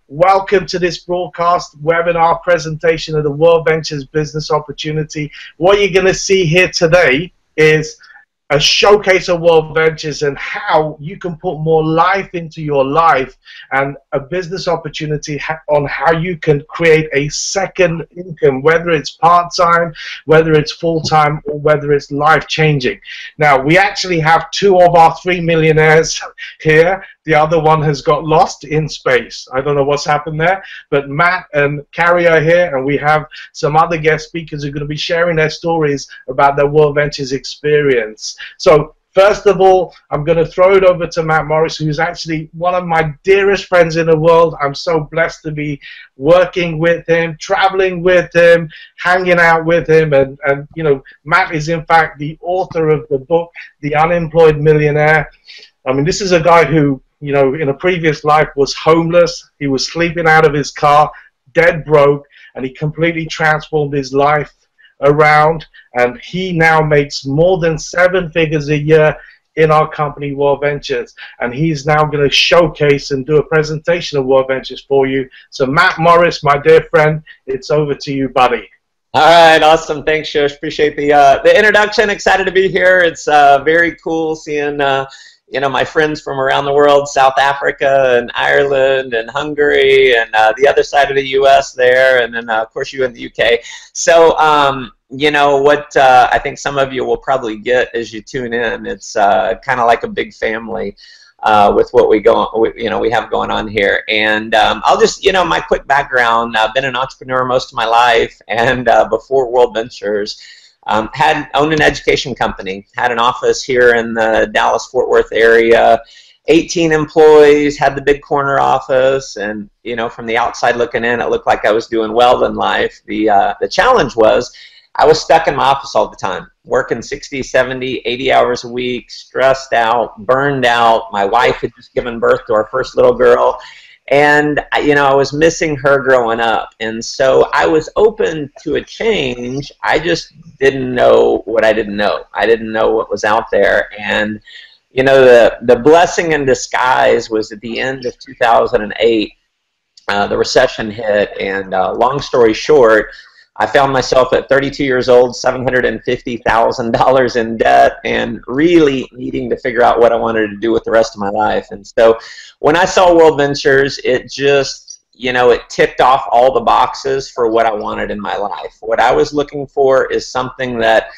Welcome to this broadcast webinar presentation of the World Ventures Business Opportunity. What you're going to see here today is a showcase of World Ventures and how you can put more life into your life, and a business opportunity on how you can create a second income, whether it's part-time, whether it's full-time, or whether it's life-changing. Now, we actually have 2 of our 3 millionaires here. The other one has got lost in space. I don't know what's happened there, but Matt and Carrie are here, and we have some other guest speakers who are going to be sharing their stories about their World Ventures experience. So first of all, I'm going to throw it over to Matt Morris, who's actually one of my dearest friends in the world. I'm so blessed to be working with him, traveling with him, hanging out with him, and you know, Matt is in fact the author of the book, The Unemployed Millionaire. I mean, this is a guy who, you know, in a previous life was homeless. He was sleeping out of his car, dead broke, and he completely transformed his life around, and he now makes more than 7 figures a year in our company, World Ventures, and he's now going to showcase and do a presentation of World Ventures for you. So Matt Morris, my dear friend, it's over to you, buddy. All right, awesome. Thanks, Shush. Appreciate the introduction. Excited to be here. It's very cool seeing you know, my friends from around the world, South Africa and Ireland and Hungary and the other side of the U.S. there, and then of course you in the U.K. So you know what I think some of you will probably get as you tune in. It's kind of like a big family with what we have going on here. And I'll just, you know, my quick background. I've been an entrepreneur most of my life, and before World Ventures, owned an education company, had an office here in the Dallas-Fort Worth area, 18 employees, had the big corner office, and, you know, from the outside looking in, it looked like I was doing well in life. The challenge was I was stuck in my office all the time, working 60, 70, 80 hours a week, stressed out, burned out. My wife had just given birth to our first little girl. And, you know, I was missing her growing up. And so I was open to a change. I just didn't know what I didn't know. I didn't know what was out there. And, you know, the blessing in disguise was at the end of 2008, the recession hit. And long story short, I found myself at 32 years old, $750,000 in debt, and really needing to figure out what I wanted to do with the rest of my life. And so when I saw World Ventures, it just, you know, it ticked off all the boxes for what I wanted in my life. What I was looking for is something that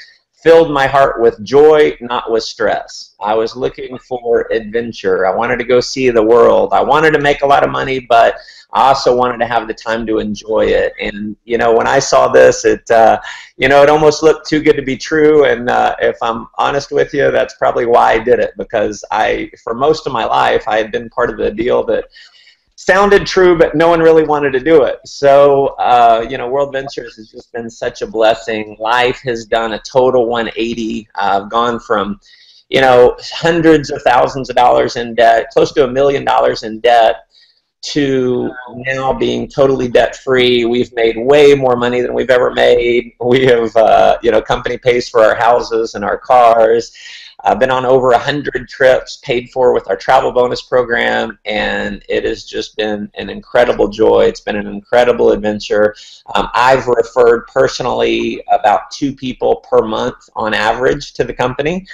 filled my heart with joy, not with stress. I was looking for adventure. I wanted to go see the world. I wanted to make a lot of money, but I also wanted to have the time to enjoy it. And, you know, when I saw this, you know, it almost looked too good to be true. And if I'm honest with you, that's probably why I did it, because for most of my life, I had been part of the deal that sounded true, but no one really wanted to do it. So, you know, World Ventures has just been such a blessing. Life has done a total 180. I've gone from, you know, hundreds of thousands of dollars in debt, close to $1 million in debt, to now being totally debt-free. We've made way more money than we've ever made. We have, you know, company pays for our houses and our cars. I've been on over 100 trips paid for with our travel bonus program, and it has just been an incredible joy. It's been an incredible adventure. I've referred personally about 2 people per month on average to the company,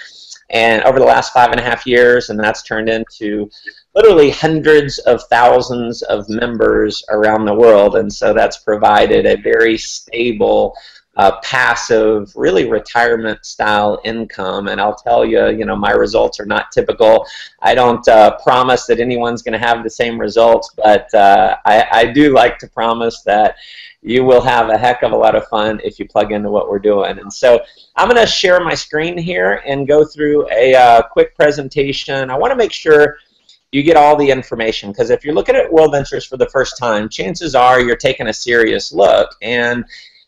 and over the last 5.5 years, and that's turned into literally hundreds of thousands of members around the world. And so that's provided a very stable, passive, really retirement style income. And I'll tell you, you know, my results are not typical. I don't promise that anyone's going to have the same results, but I do like to promise that you will have a heck of a lot of fun if you plug into what we're doing. And so I'm going to share my screen here and go through a quick presentation. I want to make sure you get all the information, because if you're looking at World Ventures for the first time, chances are you're taking a serious look. And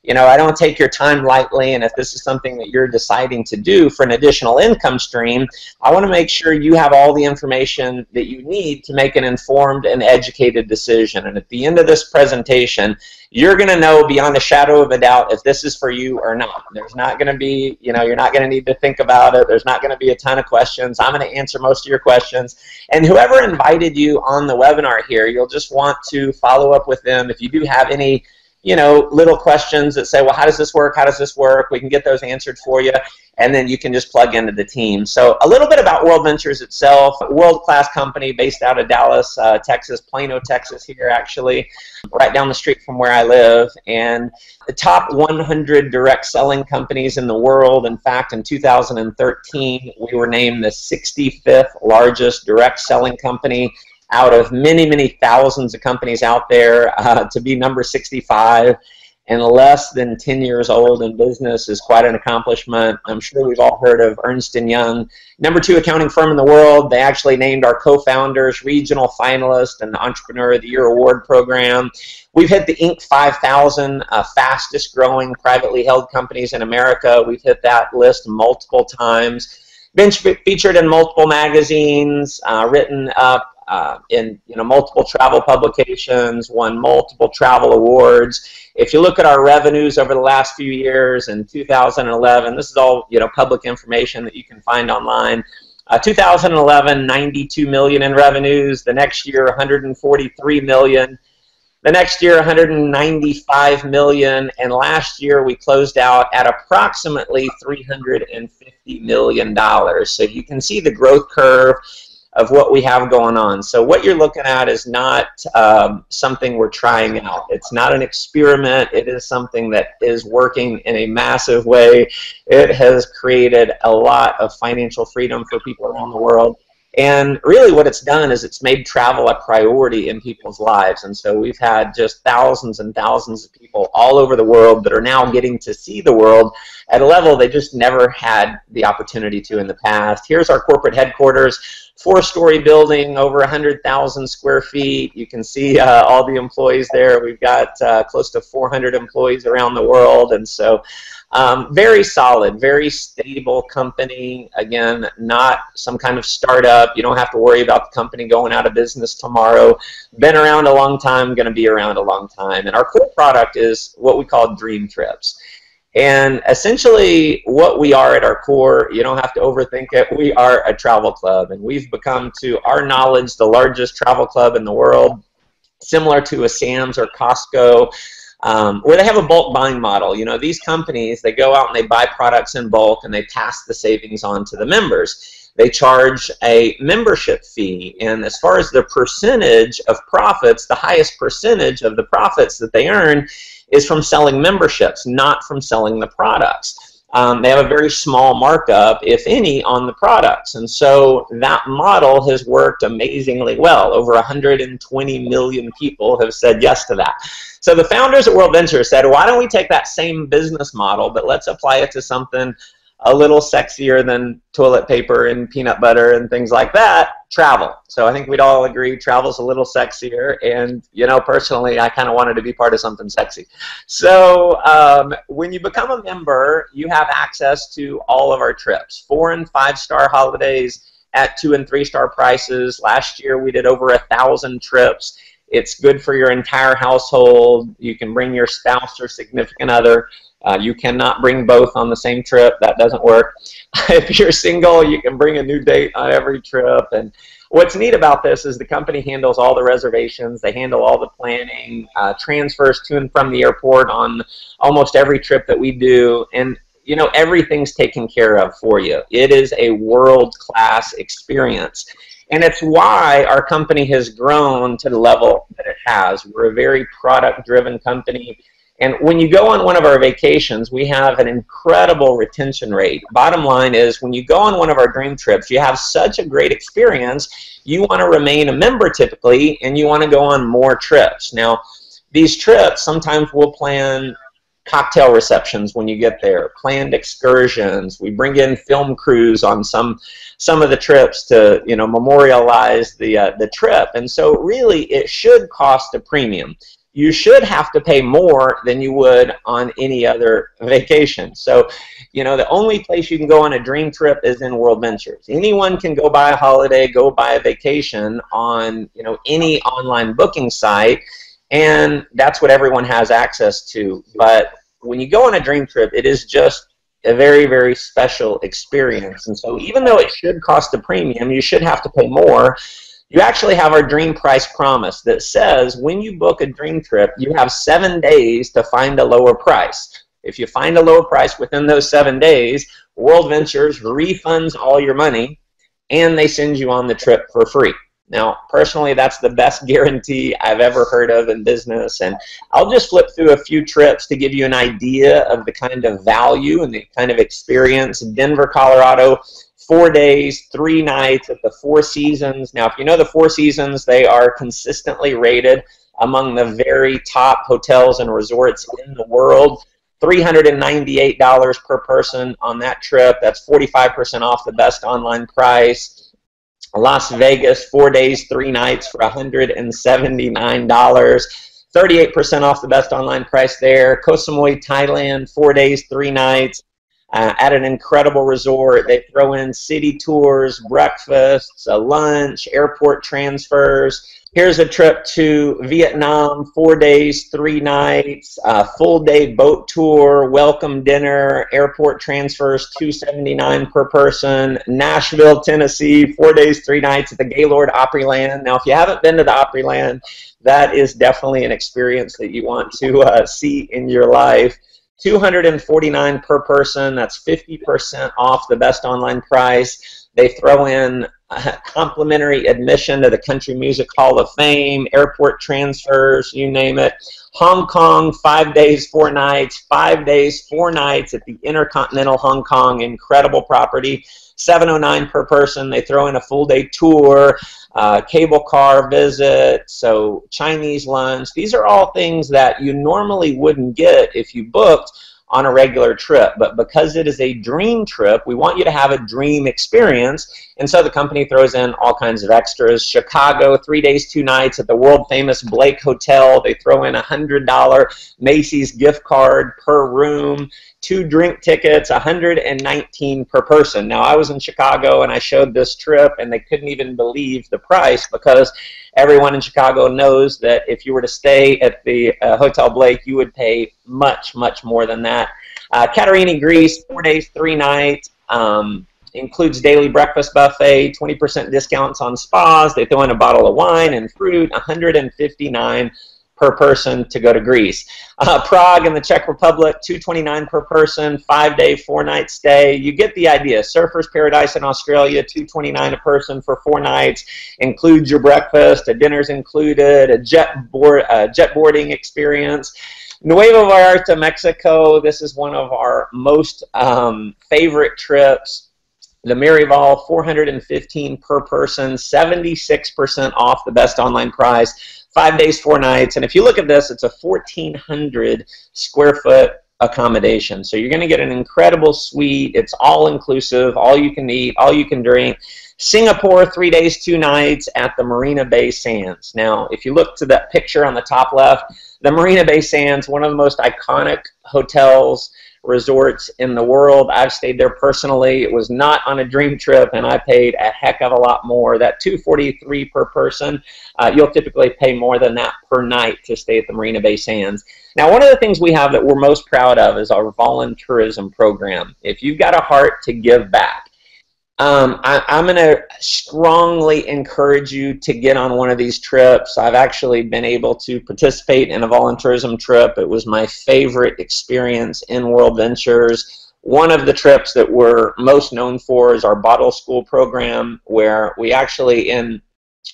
you know, I don't take your time lightly, and if this is something that you're deciding to do for an additional income stream, I want to make sure you have all the information that you need to make an informed and educated decision. And at the end of this presentation, you're going to know beyond a shadow of a doubt if this is for you or not. There's not going to be, you know, you're not going to need to think about it. There's not going to be a ton of questions. I'm going to answer most of your questions. And whoever invited you on the webinar here, you'll just want to follow up with them. If you do have any, you know, little questions that say, well, how does this work? How does this work? We can get those answered for you, and then you can just plug into the team. So a little bit about World Ventures itself. A world-class company based out of Dallas, Texas, Plano, Texas here actually, right down the street from where I live. And the top 100 direct selling companies in the world. In fact, in 2013, we were named the 65th largest direct selling company out of many, many thousands of companies out there. To be number 65 and less than 10 years old in business is quite an accomplishment. I'm sure we've all heard of Ernst & Young, number 2 accounting firm in the world. They actually named our co-founders regional finalists in the Entrepreneur of the Year award program. We've hit the Inc. 5000 fastest growing privately held companies in America. We've hit that list multiple times. Been featured in multiple magazines, written up in multiple travel publications, won multiple travel awards. If you look at our revenues over the last few years, in 2011, this is all public information that you can find online. 2011, 92 million in revenues. The next year, 143 million. The next year, 195 million. And last year, we closed out at approximately $350 million. So you can see the growth curve of what we have going on. So what you're looking at is not something we're trying out. It's not an experiment. It is something that is working in a massive way. It has created a lot of financial freedom for people around the world. And really what it's done is it's made travel a priority in people's lives. And so we've had just thousands and thousands of people all over the world that are now getting to see the world at a level they just never had the opportunity to in the past. Here's our corporate headquarters, 4-story building, over 100,000 square feet. You can see all the employees there. We've got close to 400 employees around the world. And so very solid, very stable company. Again, not some kind of startup. You don't have to worry about the company going out of business tomorrow. Been around a long time, going to be around a long time. And our core product is what we call Dream Trips. And essentially what we are at our core, you don't have to overthink it, we are a travel club. And we've become, to our knowledge, the largest travel club in the world, similar to a Sam's or Costco, where they have a bulk buying model. These companies, they go out and they buy products in bulk and they pass the savings on to the members. They charge a membership fee, and as far as the percentage of profits, the highest percentage of the profits that they earn is from selling memberships, not from selling the products. They have a very small markup, if any, on the products. And so that model has worked amazingly well. Over 120 million people have said yes to that. So the founders at World Ventures said, why don't we take that same business model, but let's apply it to something a little sexier than toilet paper and peanut butter and things like that, travel. So I think we'd all agree travel's a little sexier, and personally I kind of wanted to be part of something sexy. So when you become a member, you have access to all of our trips, 4- and 5-star holidays at 2- and 3-star prices. Last year we did over 1,000 trips. It's good for your entire household. You can bring your spouse or significant other. You cannot bring both on the same trip. That doesn't work. If you're single, you can bring a new date on every trip. And what's neat about this is the company handles all the reservations. They handle all the planning, transfers to and from the airport on almost every trip that we do. And everything's taken care of for you. It is a world-class experience. And it's why our company has grown to the level that it has. We're a very product-driven company. And when you go on one of our vacations, we have an incredible retention rate. Bottom line is, when you go on one of our dream trips, you have such a great experience, you want to remain a member typically, and you want to go on more trips. Now, these trips, sometimes we'll plan cocktail receptions when you get there, planned excursions. We bring in film crews on some of the trips to memorialize the trip. And so really, it should cost a premium. you should have to pay more than you would on any other vacation. So, you know, the only place you can go on a dream trip is in World Ventures. Anyone can go buy a holiday, go buy a vacation on, you know, any online booking site, and that's what everyone has access to. But when you go on a dream trip, it is just a very, very special experience. And so even though it should cost a premium, you should have to pay more. You actually have our dream price promise that says when you book a dream trip, you have 7 days to find a lower price. If you find a lower price within those 7 days, World Ventures refunds all your money and they send you on the trip for free. Now, personally, that's the best guarantee I've ever heard of in business. And I'll just flip through a few trips to give you an idea of the kind of value and the kind of experience. Denver, Colorado, 4 days, 3 nights at the Four Seasons. Now, if you know the Four Seasons, they are consistently rated among the very top hotels and resorts in the world. $398 per person on that trip. That's 45% off the best online price. Las Vegas, 4 days, 3 nights for $179. 38% off the best online price there. Koh Samui, Thailand, 4 days, 3 nights. At an incredible resort. They throw in city tours, breakfasts, a lunch, airport transfers. Here's a trip to Vietnam, 4 days, 3 nights, full day boat tour, welcome dinner, airport transfers, $279 per person. Nashville, Tennessee, 4 days, 3 nights at the Gaylord Opryland. Now, if you haven't been to the Opryland, that is definitely an experience that you want to see in your life. $249 per person. That's 50% off the best online price. They throw in complimentary admission to the Country Music Hall of Fame, airport transfers, you name it. Hong Kong, 5 days, 4 nights, 5 days, 4 nights at the Intercontinental Hong Kong, incredible property. $709 per person. They throw in a full day tour, cable car visit, so Chinese lunch. These are all things that you normally wouldn't get if you booked on a regular trip. But because it is a dream trip, we want you to have a dream experience. And so the company throws in all kinds of extras. Chicago, 3 days, 2 nights at the world famous Blake Hotel. They throw in a $100 Macy's gift card per room. 2 drink tickets, $119 per person. Now, I was in Chicago and I showed this trip and they couldn't even believe the price because everyone in Chicago knows that if you were to stay at the Hotel Blake, you would pay much, much more than that. Katerini, Greece, 4 days, 3 nights. Includes daily breakfast buffet, 20% discounts on spas. They throw in a bottle of wine and fruit, $159 per person to go to Greece. Prague in the Czech Republic, $229 per person, 5 day, 4 night stay. You get the idea. Surfers Paradise in Australia, $229 a person for 4 nights. Includes your breakfast, a dinner's included, a jet boarding experience. Nuevo Vallarta, Mexico. This is one of our most favorite trips. The Merival, $415 per person, 76% off the best online price. 5 days, 4 nights. And if you look at this, it's a 1,400 square foot accommodation. So you're going to get an incredible suite. It's all inclusive, all you can eat, all you can drink. Singapore, 3 days, 2 nights at the Marina Bay Sands. Now, if you look to that picture on the top left, the Marina Bay Sands, one of the most iconic hotels, resorts in the world. I've stayed there personally. It was not on a dream trip, and I paid a heck of a lot more. That $243 per person, you'll typically pay more than that per night to stay at the Marina Bay Sands. Now, one of the things we have that we're most proud of is our volunteerism program. If you've got a heart to give back, I'm going to strongly encourage you to get on one of these trips. I've actually been able to participate in a volunteerism trip. It was my favorite experience in World Ventures. One of the trips that we're most known for is our Bottle School program, where we actually, in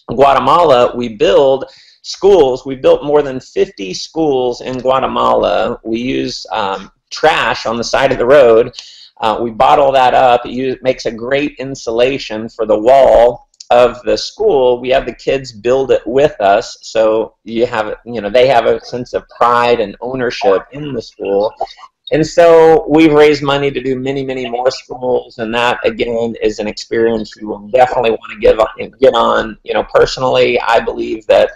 Guatemala, we build schools. We built more than 50 schools in Guatemala. We use trash on the side of the road. We bottle that up. It makes a great insulation for the wall of the school. We have the kids build it with us, so you have, they have a sense of pride and ownership in the school. And so we've raised money to do many, many more schools, and that again is an experience you will definitely want to get on. Personally, I believe that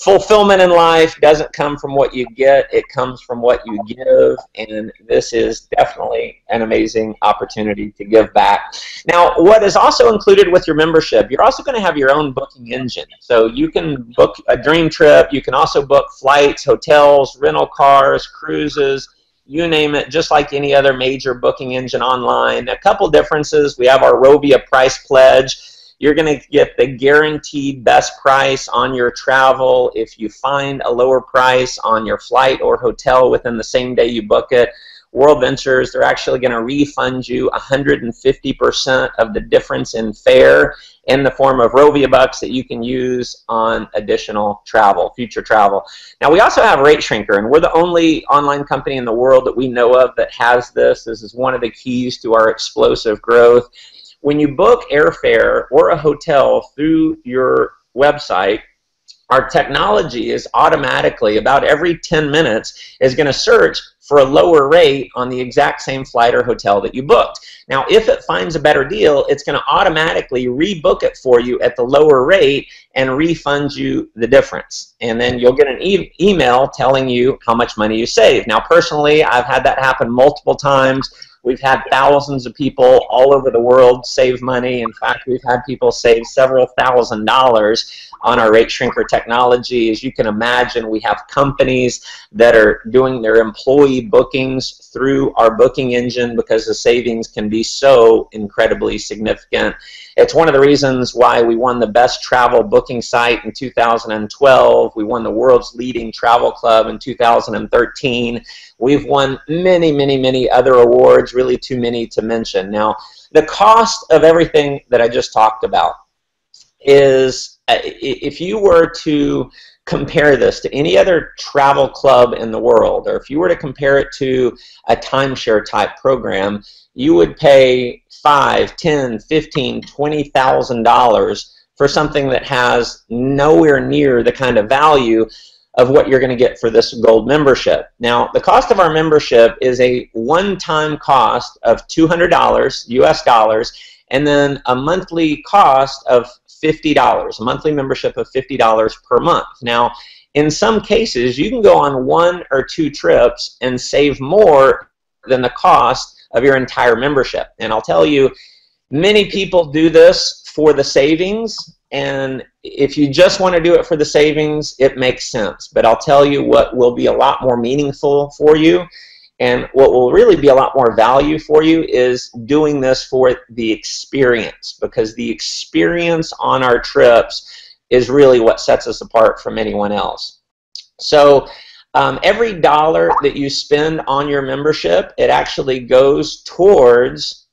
fulfillment in life doesn't come from what you get, it comes from what you give, and this is definitely an amazing opportunity to give back. Now, what is also included with your membership, you're also going to have your own booking engine. So you can book a dream trip, you can also book flights, hotels, rental cars, cruises, you name it, just like any other major booking engine online. A couple differences: we have our Rovia price pledge. You're going to get the guaranteed best price on your travel. If you find a lower price on your flight or hotel within the same day you book it, World Ventures, they're actually going to refund you 150% of the difference in fare in the form of Rovia bucks that you can use on additional travel, future travel. Now, we also have Rate Shrinker, and we're the only online company in the world that we know of that has this. This is one of the keys to our explosive growth. When you book airfare or a hotel through your website, our technology is automatically, about every 10 minutes, is going to search for a lower rate on the exact same flight or hotel that you booked. Now, if it finds a better deal, it's going to automatically rebook it for you at the lower rate and refund you the difference. And then you'll get an email telling you how much money you saved. Now, personally, I've had that happen multiple times. We've had thousands of people all over the world save money. In fact, we've had people save several $1,000s on our Rate Shrinker technology. As you can imagine, we have companies that are doing their employee bookings through our booking engine because the savings can be so incredibly significant. It's one of the reasons why we won the best travel booking site in 2012. We won the world's leading travel club in 2013. We've won many, many, many other awards, really too many to mention. Now, the cost of everything that I just talked about is, if you were to compare this to any other travel club in the world, or if you were to compare it to a timeshare type program, you would pay $5,000, $10,000, $15,000, $20,000 for something that has nowhere near the kind of value of what you're going to get for this gold membership. Now, the cost of our membership is a one-time cost of $200 US dollars, and then a monthly cost of $50, a monthly membership of $50 per month. Now, in some cases, you can go on 1 or 2 trips and save more than the cost of your entire membership. And I'll tell you, many people do this for the savings, and if you just want to do it for the savings, it makes sense. But I'll tell you what will be a lot more meaningful for you, and what will really be a lot more value for you, is doing this for the experience, because the experience on our trips is really what sets us apart from anyone else. So every dollar that you spend on your membership, it actually goes towards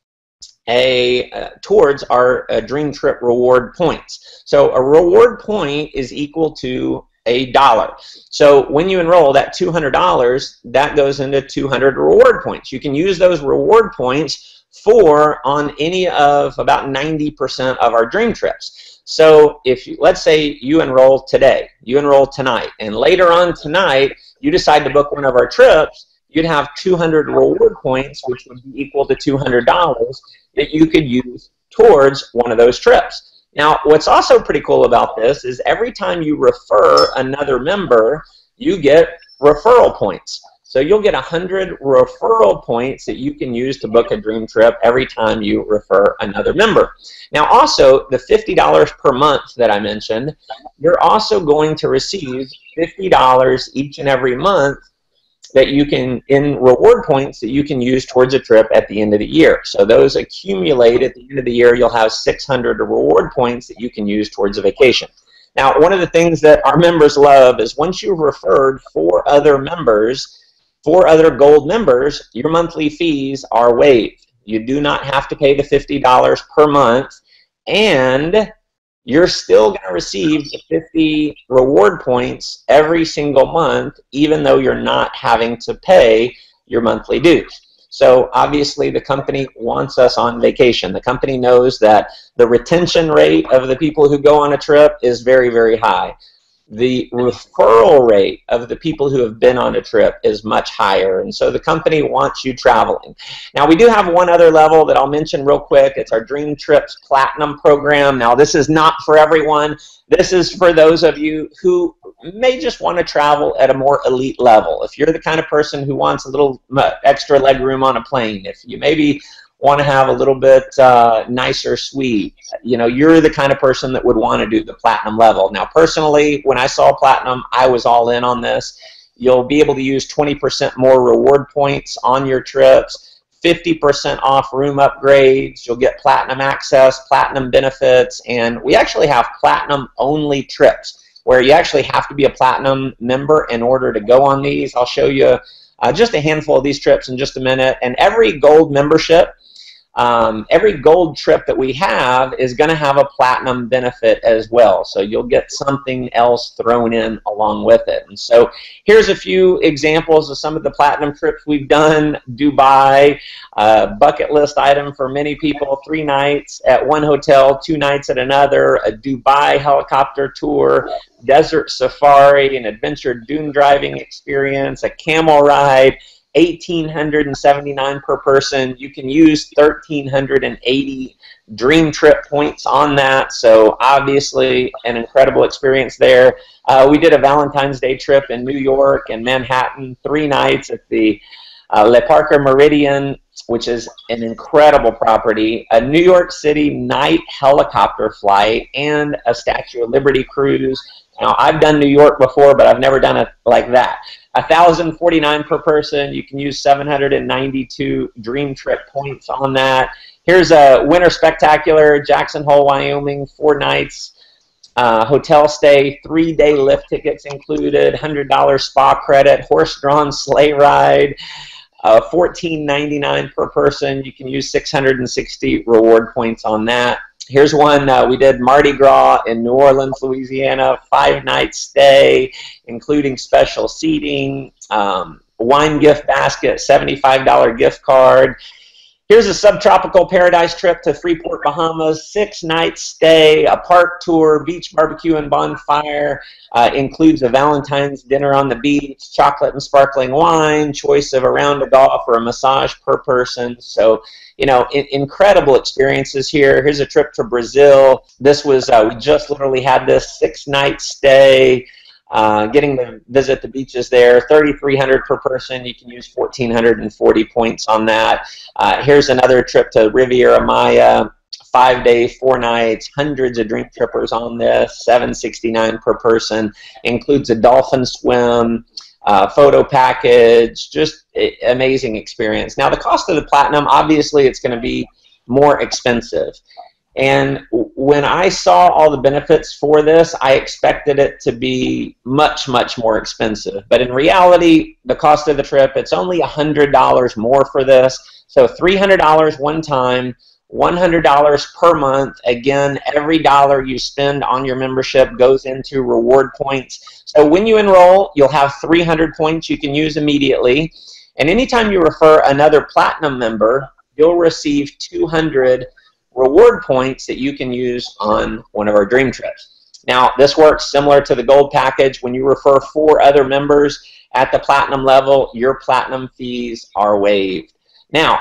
our Dream Trip reward points. So a reward point is equal to $1. So when you enroll, that $200, that goes into 200 reward points. You can use those reward points on any of about 90% of our dream trips. So if let's say you enroll today, you enroll tonight, and later on tonight you decide to book one of our trips, you'd have 200 reward points, which would be equal to $200 that you could use towards one of those trips. Now, what's also pretty cool about this is every time you refer another member, you get referral points. So you'll get 100 referral points that you can use to book a dream trip every time you refer another member. Now, also, the $50 per month that I mentioned, you're also going to receive $50 each and every month that you can, in reward points, that you can use towards a trip at the end of the year. So those accumulate at the end of the year. You'll have 600 reward points that you can use towards a vacation. Now, one of the things that our members love is once you've referred 4 other members, 4 other gold members, your monthly fees are waived. You do not have to pay the $50 per month, and you're still going to receive the 50 reward points every single month, even though you're not having to pay your monthly dues. So obviously the company wants us on vacation. The company knows that the retention rate of the people who go on a trip is very, very high. The referral rate of the people who have been on a trip is much higher, and so the company wants you traveling. Now, we do have one other level that I'll mention real quick. It's our Dream Trips Platinum program. Now, this is not for everyone. This is for those of you who may just want to travel at a more elite level. If you're the kind of person who wants a little extra leg room on a plane, if you maybe want to have a little bit nicer suite, you know, you're the kind of person that would want to do the platinum level. Now, personally, when I saw platinum, I was all in on this. You'll be able to use 20% more reward points on your trips, 50% off room upgrades. You'll get platinum access, platinum benefits, and we actually have platinum only trips where you actually have to be a platinum member in order to go on these. I'll show you just a handful of these trips in just a minute. And every gold membership, every gold trip that we have is going to have a platinum benefit as well. So you'll get something else thrown in along with it. And so here's a few examples of some of the platinum trips we've done. Dubai, bucket list item for many people, 3 nights at one hotel, 2 nights at another, a Dubai helicopter tour, desert safari, an adventure dune driving experience, a camel ride, $1,879 per person. You can use 1,380 dream trip points on that, so obviously an incredible experience there. We did a Valentine's Day trip in New York and Manhattan, 3 nights at the Le Parker Meridian, which is an incredible property, a New York City night helicopter flight, and a Statue of Liberty cruise. Now, I've done New York before, but I've never done it like that. $1,049 per person. You can use 792 dream trip points on that. Here's a winter spectacular, Jackson Hole, Wyoming, 4 nights, hotel stay, 3-day lift tickets included, $100 spa credit, horse-drawn sleigh ride, $14.99 per person. You can use 660 reward points on that. Here's one we did Mardi Gras in New Orleans, Louisiana, 5-night stay, including special seating, wine gift basket, $75 gift card. Here's a subtropical paradise trip to Freeport, Bahamas, 6-night stay, a park tour, beach barbecue and bonfire, includes a Valentine's dinner on the beach, chocolate and sparkling wine, choice of a round of golf or a massage per person. So, you know, incredible experiences here. Here's a trip to Brazil. This was, we just literally had this 6-night stay, getting to visit the beaches there, $3,300 per person. You can use 1,440 points on that. Here's another trip to Riviera Maya, 5 days, 4 nights, hundreds of dream trippers on this, $769 per person. Includes a dolphin swim, photo package, just amazing experience. Now, the cost of the platinum, obviously, it's going to be more expensive. And when I saw all the benefits for this, I expected it to be much, much more expensive. But in reality, the cost of the trip, it's only $100 more for this. So $300 one time, $100 per month. Again, every dollar you spend on your membership goes into reward points. So when you enroll, you'll have 300 points you can use immediately. And anytime you refer another platinum member, you'll receive 200 reward points that you can use on one of our dream trips. Now, this works similar to the gold package. When you refer 4 other members at the platinum level, your platinum fees are waived. Now,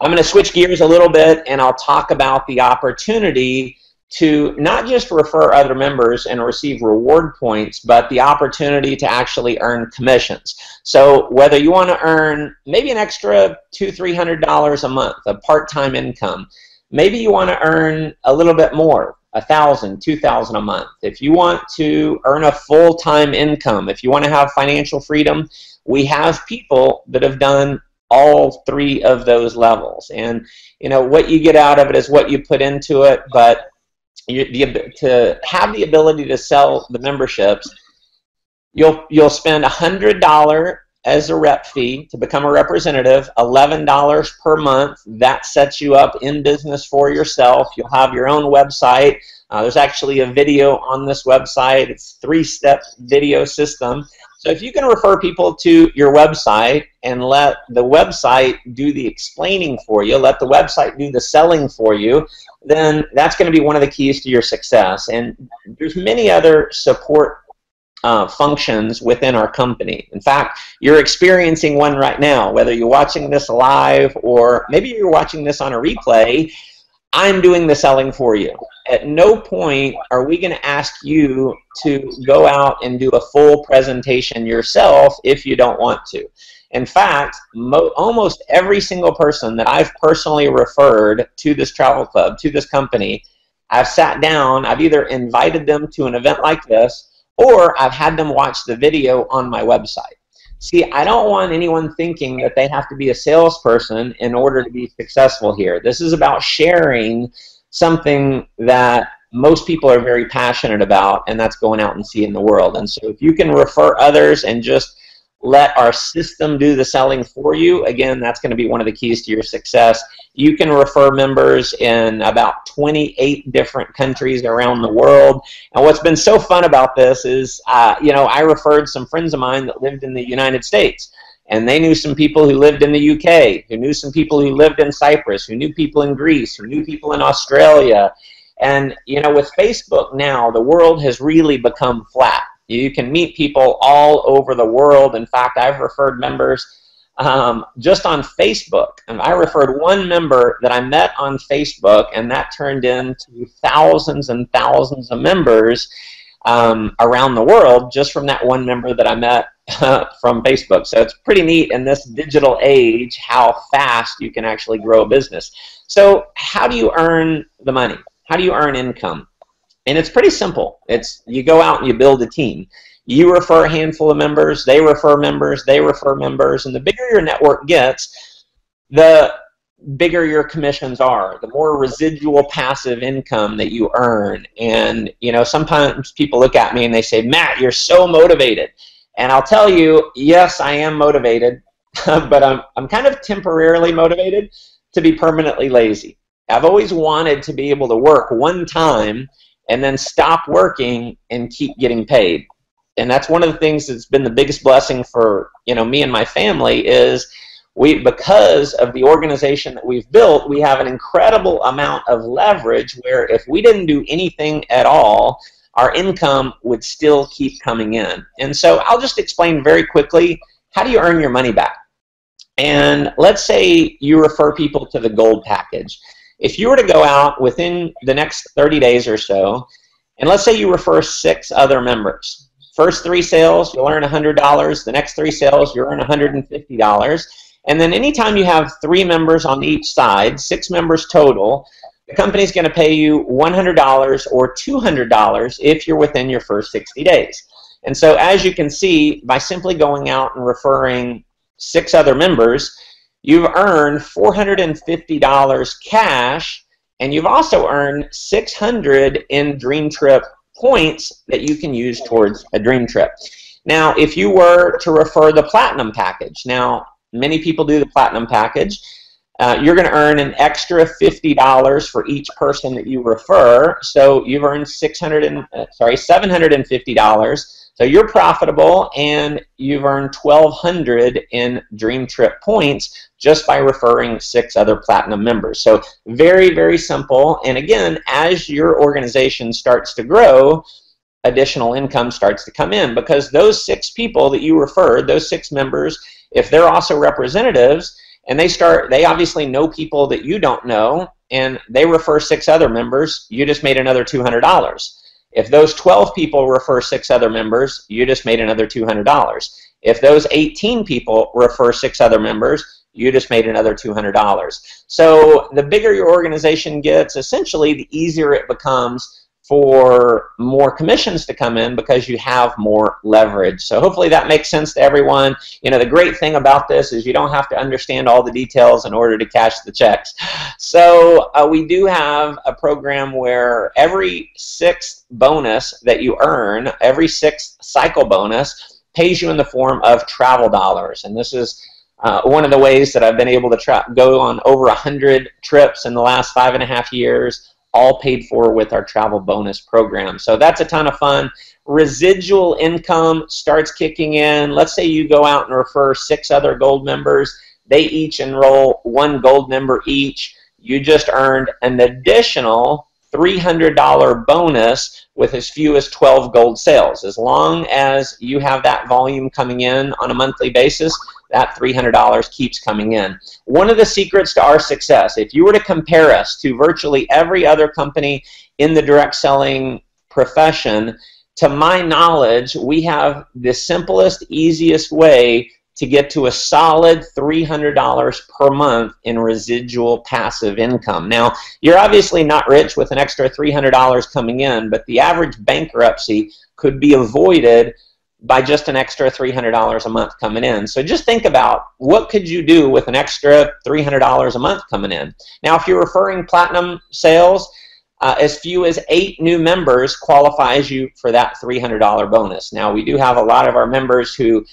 I'm going to switch gears a little bit, and I'll talk about the opportunity to not just refer other members and receive reward points, but the opportunity to actually earn commissions. So whether you want to earn maybe an extra $200–300 a month, a part-time income, maybe you want to earn a little bit more, $1,000, $2,000 a month. If you want to earn a full-time income, if you want to have financial freedom, we have people that have done all 3 of those levels. And you know, what you get out of it is what you put into it, but to have the ability to sell the memberships, you'll spend $100 as a rep fee to become a representative, $11 per month. That sets you up in business for yourself. You'll have your own website. There's actually a video on this website. It's a 3-step video system. So if you can refer people to your website and let the website do the explaining for you, let the website do the selling for you, then that's going to be one of the keys to your success. And there's many other support functions within our company. In fact, you're experiencing one right now, whether you're watching this live or maybe you're watching this on a replay. I'm doing the selling for you. At no point are we going to ask you to go out and do a full presentation yourself if you don't want to. In fact, almost every single person that I've personally referred to this travel club, to this company, I've sat down, I've either invited them to an event like this, or I've had them watch the video on my website. See, I don't want anyone thinking that they have to be a salesperson in order to be successful here. This is about sharing something that most people are very passionate about, and that's going out and seeing the world. And so if you can refer others and just let our system do the selling for you, again, that's going to be one of the keys to your success. You can refer members in about 28 different countries around the world. And what's been so fun about this is, you know, I referred some friends of mine that lived in the United States, and they knew some people who lived in the UK, who knew some people who lived in Cyprus, who knew people in Greece, who knew people in Australia. And, you know, with Facebook now, the world has really become flat. You can meet people all over the world. In fact, I've referred members just on Facebook. And I referred one member that I met on Facebook, and that turned into thousands and thousands of members around the world just from that one member that I met from Facebook. So it's pretty neat in this digital age how fast you can actually grow a business. So how do you earn the money? How do you earn income? And it's pretty simple. It's you go out and you build a team. You refer a handful of members, they refer members, they refer members, and the bigger your network gets, the bigger your commissions are, the more residual passive income that you earn. And, you know, sometimes people look at me and they say, Matt, you're so motivated. And I'll tell you, yes, I am motivated, but I'm kind of temporarily motivated to be permanently lazy. I've always wanted to be able to work one time and then stop working and keep getting paid. And that's one of the things that's been the biggest blessing for, you know, me and my family is because of the organization that we've built, we have an incredible amount of leverage where if we didn't do anything at all, our income would still keep coming in. And so I'll just explain very quickly, how do you earn your money back? And let's say you refer people to the gold package. If you were to go out within the next 30 days or so, and let's say you refer 6 other members. First 3 sales, you'll earn $100. The next 3 sales, you'll earn $150. And then anytime you have 3 members on each side, 6 members total, the company's going to pay you $100 or $200 if you're within your first 60 days. And so as you can see, by simply going out and referring 6 other members, you've earned $450 cash, and you've also earned $600 in Dream Trip points that you can use towards a dream trip. Now, if you were to refer the Platinum package, now many people do the Platinum package, you're going to earn an extra $50 for each person that you refer, so you've earned $750. So you're profitable, and you've earned $1,200 in Dream Trip points just by referring 6 other Platinum members. So very, very simple. And again, as your organization starts to grow, additional income starts to come in, because those 6 people that you referred, those 6 members, if they're also representatives, and they obviously know people that you don't know, and they refer 6 other members, you just made another $200. If those 12 people refer 6 other members, you just made another $200. If those 18 people refer 6 other members, you just made another $200. So the bigger your organization gets, essentially the easier it becomes for more commissions to come in because you have more leverage. So hopefully that makes sense to everyone. You know, the great thing about this is you don't have to understand all the details in order to cash the checks. So we do have a program where every 6th bonus that you earn, every 6th cycle bonus, pays you in the form of travel dollars. And this is one of the ways that I've been able to go on over 100 trips in the last 5.5 years, all paid for with our travel bonus program. So that's a ton of fun. Residual income starts kicking in. Let's say you go out and refer 6 other gold members. They each enroll 1 gold member each. You just earned an additional $300 bonus with as few as 12 gold sales. As long as you have that volume coming in on a monthly basis, that $300 keeps coming in. One of the secrets to our success, if you were to compare us to virtually every other company in the direct selling profession, to my knowledge, we have the simplest, easiest way to get to a solid $300 per month in residual passive income. Now, you're obviously not rich with an extra $300 coming in, but the average bankruptcy could be avoided by just an extra $300 a month coming in. So just think about, what could you do with an extra $300 a month coming in? Now, if you're referring platinum sales, as few as 8 new members qualifies you for that $300 bonus. Now, we do have a lot of our members who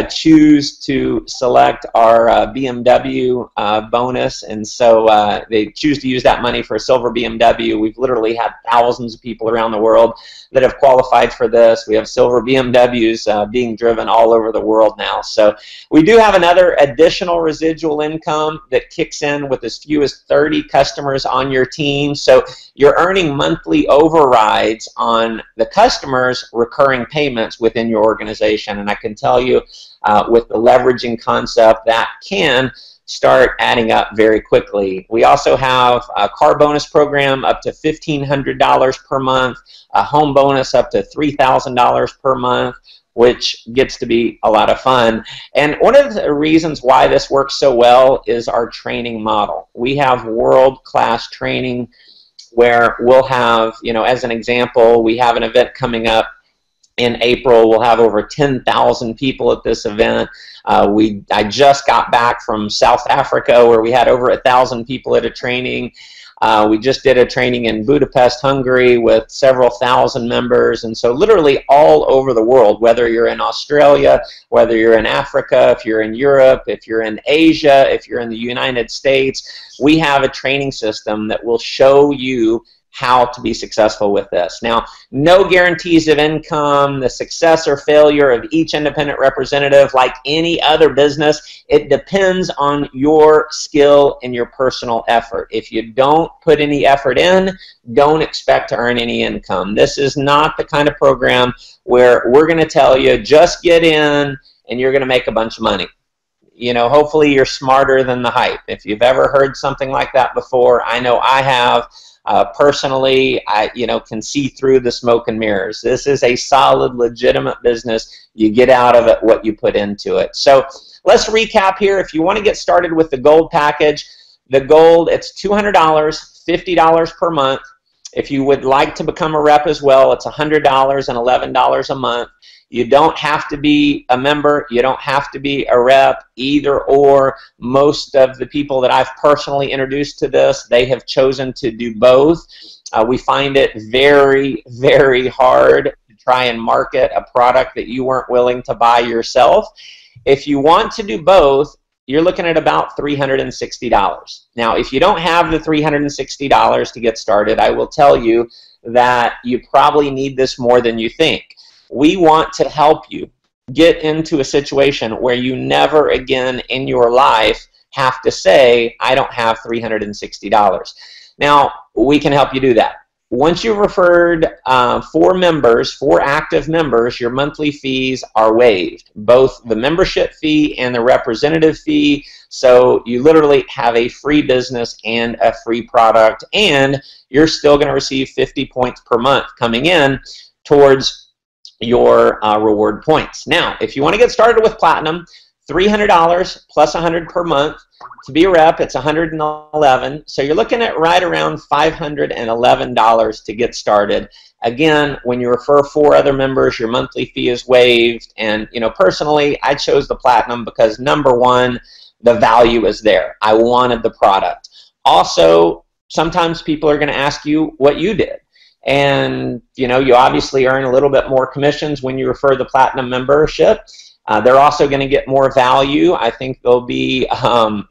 choose to select our BMW bonus, and so they choose to use that money for a silver BMW. We've literally had thousands of people around the world that have qualified for this. We have silver BMWs being driven all over the world now. So we do have another additional residual income that kicks in with as few as 30 customers on your team. So you're earning monthly overrides on the customers' recurring payments within your organization. And I can tell you, with the leveraging concept, that can start adding up very quickly. We also have a car bonus program up to $1,500 per month, a home bonus up to $3,000 per month, which gets to be a lot of fun. And one of the reasons why this works so well is our training model. We have world-class training where we'll have, you know, as an example, we have an event coming up in April. We'll have over 10,000 people at this event. I just got back from South Africa where we had over 1,000 people at a training. We just did a training in Budapest, Hungary with several thousand members. And so literally all over the world, whether you're in Australia, whether you're in Africa, if you're in Europe, if you're in Asia, if you're in the United States, we have a training system that will show you how to be successful with this. Now, no guarantees of income. The success or failure of each independent representative, like any other business, it depends on your skill and your personal effort. If you don't put any effort in, don't expect to earn any income. This is not the kind of program where we're going to tell you, just get in and you're going to make a bunch of money. You know, hopefully you're smarter than the hype. If you've ever heard something like that before, I know I have. Personally, I can see through the smoke and mirrors. This is a solid, legitimate business. You get out of it what you put into it. So let's recap here. If you want to get started with the gold package, the gold, it's $200, $50 per month. If you would like to become a rep as well, it's $100 and $11 a month. You don't have to be a member. You don't have to be a rep, either or. Most of the people that I've personally introduced to this, they have chosen to do both. We find it very, very hard to try and market a product that you weren't willing to buy yourself. If you want to do both, you're looking at about $360. Now, if you don't have the $360 to get started, I will tell you that you probably need this more than you think. We want to help you get into a situation where you never again in your life have to say, I don't have $360. Now, we can help you do that. Once you've referred 4 members, 4 active members, your monthly fees are waived, both the membership fee and the representative fee. So you literally have a free business and a free product, and you're still going to receive 50 points per month coming in towards your reward points. Now, if you want to get started with Platinum, $300 plus $100 per month. To be a rep, it's $111. So you're looking at right around $511 to get started. Again, when you refer 4 other members, your monthly fee is waived. And personally, I chose the Platinum because number one, the value is there. I wanted the product. Also, sometimes people are going to ask you what you did. And you obviously earn a little bit more commissions when you refer the Platinum membership. They're also going to get more value. I think they'll be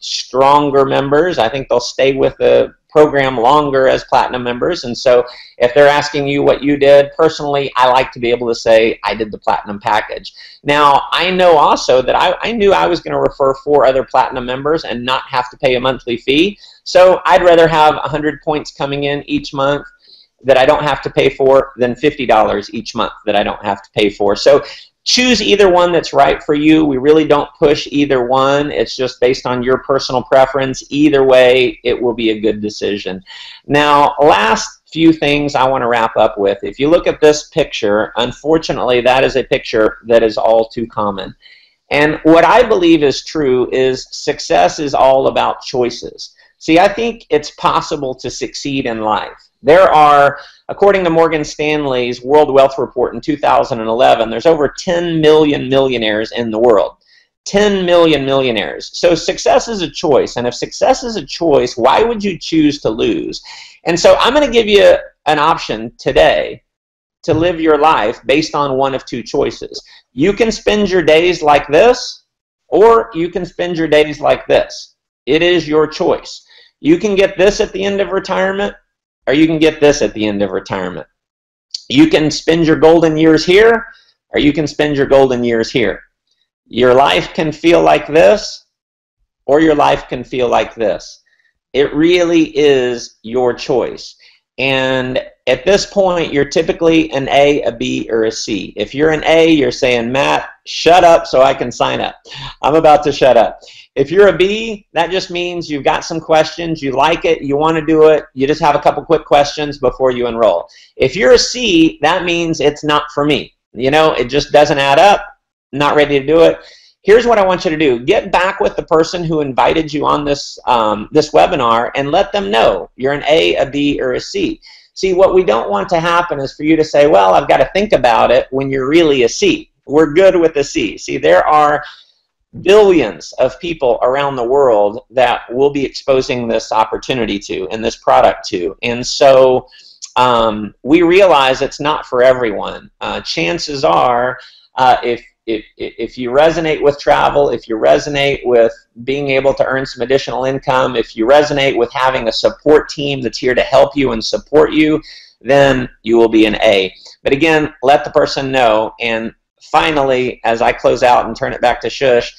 stronger members. I think they'll stay with the program longer as Platinum members. And so if they're asking you what you did, personally, I like to be able to say I did the Platinum package. Now, I know also that I knew I was going to refer 4 other Platinum members and not have to pay a monthly fee. So I'd rather have 100 points coming in each month that I don't have to pay for than $50 each month that I don't have to pay for. So choose either one that's right for you. We really don't push either one. It's just based on your personal preference. Either way, it will be a good decision. Now, last few things I want to wrap up with. If you look at this picture, unfortunately, that is a picture that is all too common. And what I believe is true is success is all about choices. See, I think it's possible to succeed in life. There are, according to Morgan Stanley's World Wealth Report in 2011, there's over 10 million millionaires in the world. 10 million millionaires. So success is a choice. And if success is a choice, why would you choose to lose? And so I'm going to give you an option today to live your life based on one of two choices. You can spend your days like this, or you can spend your days like this. It is your choice. You can get this at the end of retirement, or you can get this at the end of retirement. You can spend your golden years here, or you can spend your golden years here. Your life can feel like this, or your life can feel like this. It really is your choice. And at this point, you're typically an A, a B, or a C. If you're an A, you're saying, Matt, shut up so I can sign up. I'm about to shut up. If you're a B, that just means you've got some questions, you like it, you want to do it, you just have a couple quick questions before you enroll. If you're a C, that means it's not for me. You know, it just doesn't add up, not ready to do it. Here's what I want you to do. Get back with the person who invited you on this, this webinar and let them know you're an A, B, or a C. See, what we don't want to happen is for you to say, well, I've got to think about it when you're really a C. We're good with a C. See, there are billions of people around the world that we'll be exposing this opportunity to and this product to. And so we realize it's not for everyone. Chances are, if you resonate with travel, if you resonate with being able to earn some additional income, if you resonate with having a support team that's here to help you and support you, then you will be an A. But again, let the person know. And finally, as I close out and turn it back to Shush,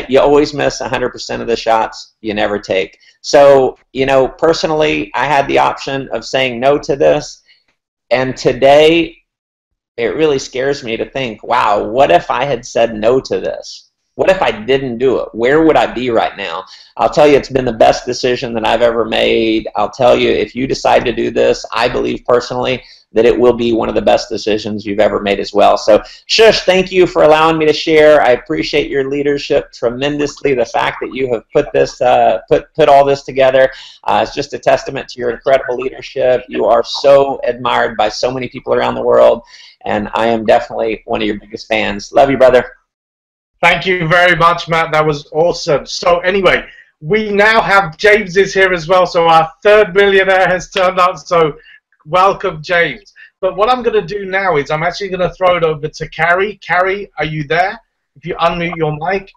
you always miss 100% of the shots you never take. So, you know, personally, I had the option of saying no to this. And today, it really scares me to think, wow, what if I had said no to this? What if I didn't do it? Where would I be right now? I'll tell you, it's been the best decision that I've ever made. I'll tell you, if you decide to do this, I believe personally that it will be one of the best decisions you've ever made as well. So, Shush, thank you for allowing me to share. I appreciate your leadership tremendously. The fact that you have put this, put all this together is just a testament to your incredible leadership. You are so admired by so many people around the world, and I am definitely one of your biggest fans. Love you, brother. Thank you very much, Matt. That was awesome. So anyway, we now have James is here as well. So our third millionaire has turned up. So welcome, James. But what I'm going to do now is I'm actually going to throw it over to Carrie. Carrie, are you there? If you unmute your mic.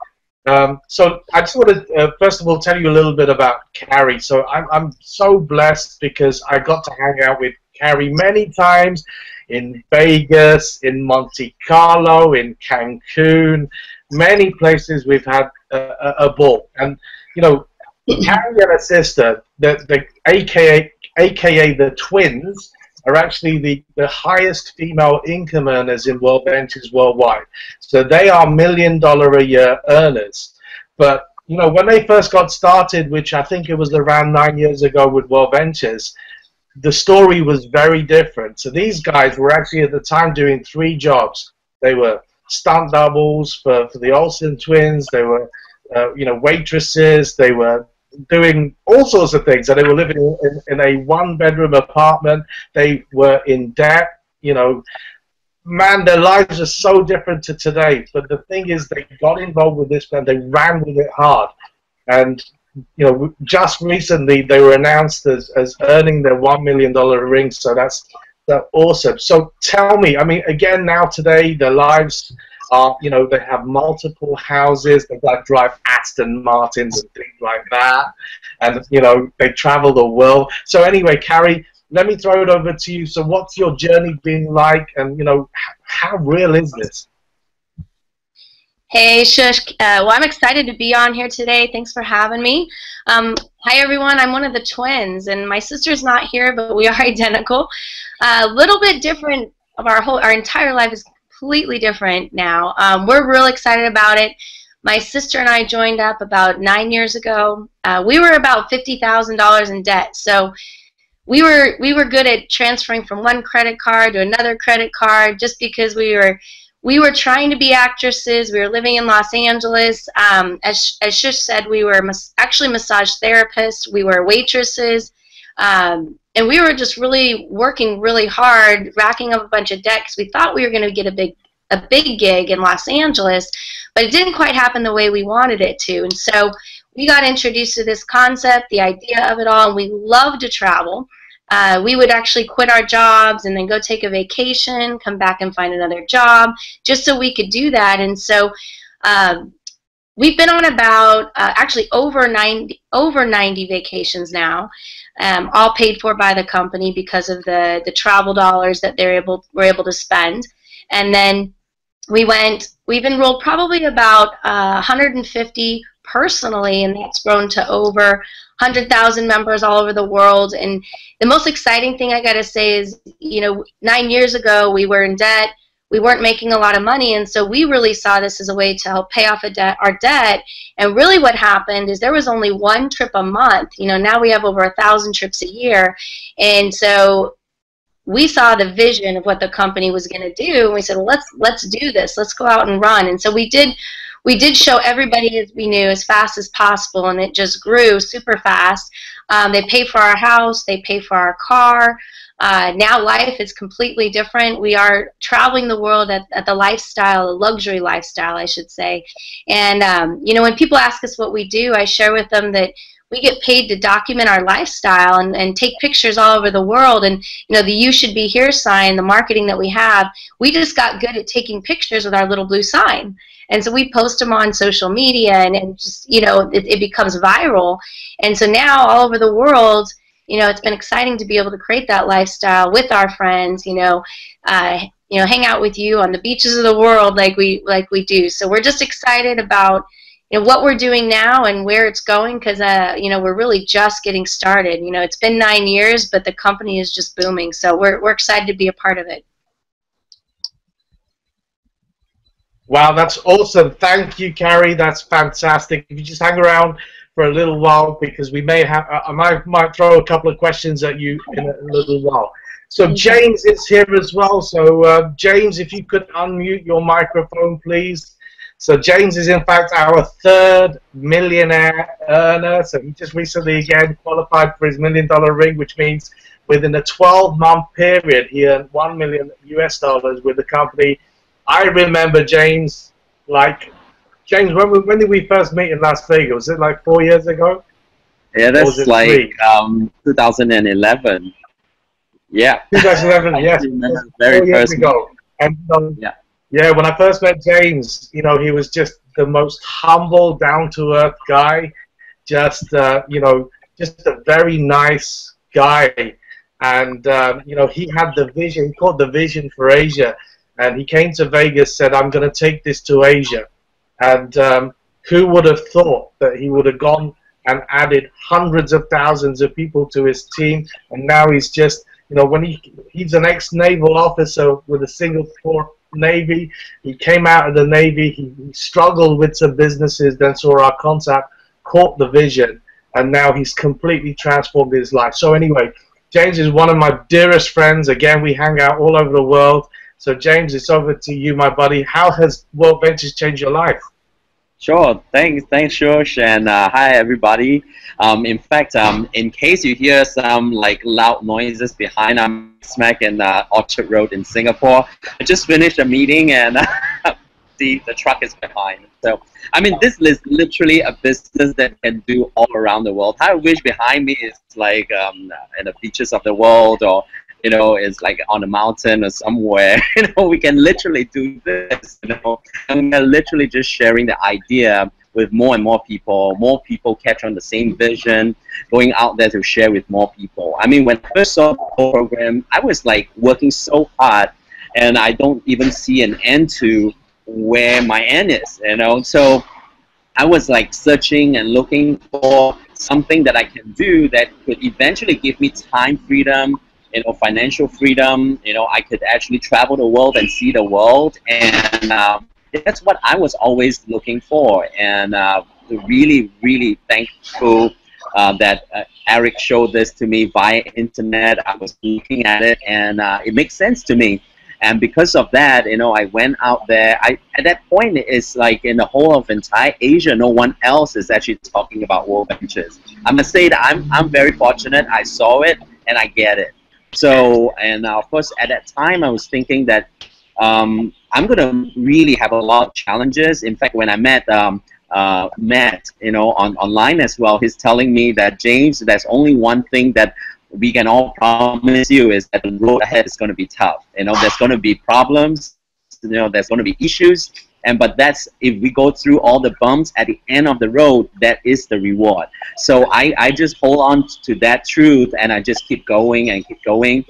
So I just want to, first of all, tell you a little bit about Carrie. So I'm so blessed because I got to hang out with Carrie many times in Vegas, in Monte Carlo, in Cancun, many places we've had a ball. And, you know, Carrie and her sister, AKA the twins, are actually the highest female income earners in World Ventures worldwide. So they are $1 million a year earners. But, you know, when they first got started, which I think it was around 9 years ago with World Ventures, the story was very different. So these guys were actually at the time doing 3 jobs. They were stunt doubles for the Olsen twins. They were, you know, waitresses. They were doing all sorts of things. And they were living in a 1-bedroom apartment. They were in debt. You know, man, their lives are so different to today. But the thing is, they got involved with this and they ran with it hard. And you know, just recently they were announced as earning their $1 million ring, so that's awesome. So tell me, I mean, again, now today their lives are, you know, they have multiple houses, they've got to drive Aston Martins and things like that, and, you know, they travel the world. So anyway, Carrie, let me throw it over to you. So what's your journey been like, and, you know, how real is this? Hey, Shush. Well, I'm excited to be on here today. Thanks for having me. Hi everyone, I'm one of the twins, and my sister's not here, but we are identical. A little bit different of our entire life is completely different now. We're real excited about it. My sister and I joined up about 9 years ago. We were about $50,000 in debt, so we were good at transferring from one credit card to another credit card just because we were trying to be actresses. We were living in Los Angeles. As Shush said, we were actually massage therapists. We were waitresses. And we were just really working really hard, racking up a bunch of debt because we thought we were going to get a big gig in Los Angeles, but it didn't quite happen the way we wanted it to. And so we got introduced to this concept, the idea of it all, and we love to travel. We would actually quit our jobs and then go take a vacation, come back and find another job, just so we could do that. And so we've been on about actually over 90 vacations now, all paid for by the company because of the travel dollars that we're able to spend. And then we've enrolled probably about 150 personally, and that's grown to over 100,000 members all over the world. And the most exciting thing I got to say is, 9 years ago we were in debt. We weren't making a lot of money, and so we really saw this as a way to help pay off our debt. And really what happened is there was only one trip a month. Now we have over 1,000 trips a year. And so we saw the vision of what the company was going to do, and we said, well, let's do this. Let's go out and run. And so we did show everybody as we knew as fast as possible, and it just grew super fast. They pay for our house. They pay for our car. Now life is completely different. We are traveling the world at the lifestyle, the luxury lifestyle, I should say. And, when people ask us what we do, I share with them that we get paid to document our lifestyle and take pictures all over the world. And, the You Should Be Here sign, the marketing that we have, we just got good at taking pictures with our little blue sign. And so we post them on social media, and just, it becomes viral. And so now all over the world, it's been exciting to be able to create that lifestyle with our friends, hang out with you on the beaches of the world like we do. So we're just excited about what we're doing now and where it's going, because we're really just getting started. It's been 9 years, but the company is just booming. So we're excited to be a part of it. Wow, that's awesome. Thank you, Carrie. That's fantastic. If you just hang around for a little while, because we may have, I might throw a couple of questions at you in a little while. So James is here as well. So James, if you could unmute your microphone, please. So James is in fact our third millionaire earner. So he just recently again qualified for his $1 million ring, which means within a 12-month period he earned $1 million US with the company. I remember James, James, when did we first meet in Las Vegas? Was it like 4 years ago? Yeah, that's like 2011. Yeah. 2011, yes. Very 4 years ago. And yeah, when I first met James, he was just the most humble, down-to-earth guy. Just, just a very nice guy. And, he had the vision, he called the vision for Asia. And he came to Vegas, said, I'm going to take this to Asia. And who would have thought that he would have gone and added hundreds of thousands of people to his team? And now he's just, when he's an ex-naval officer with a single-port Navy. He came out of the Navy. He struggled with some businesses, then saw our concept, caught the vision, and now he's completely transformed his life. So anyway, James is one of my dearest friends. Again, we hang out all over the world. So James, it's over to you, my buddy. How has World Ventures changed your life? Sure. Thanks, Josh, and hi, everybody. In fact, in case you hear some loud noises behind, I'm smack in Orchard Road in Singapore. I just finished a meeting, and the truck is behind. So, I mean, this is literally a business that can do all around the world. I wish behind me is in the beaches of the world, or it's like on a mountain or somewhere. We can literally do this. And we're literally just sharing the idea with more and more people catch on the same vision, going out there to share with more people. I mean, when I first saw the program, I was working so hard, and I don't even see an end to where my end is, So I was searching and looking for something that I can do that could eventually give me time freedom, financial freedom. I could actually travel the world and see the world, and that's what I was always looking for. And really, really thankful that Eric showed this to me via internet. I was looking at it, and it makes sense to me. And because of that, I went out there. At that point, it's like in the whole of entire Asia, no one else is actually talking about World Ventures. I must say that I'm very fortunate. I saw it and I get it. So, and of course, at that time, I was thinking that I'm going to really have a lot of challenges. In fact, when I met Matt, online as well, he's telling me that, James, there's only one thing that we can all promise you is that the road ahead is going to be tough. There's going to be problems. There's going to be issues. But that's, if we go through all the bumps at the end of the road, that is the reward. So I just hold on to that truth, and I just keep going and keep going.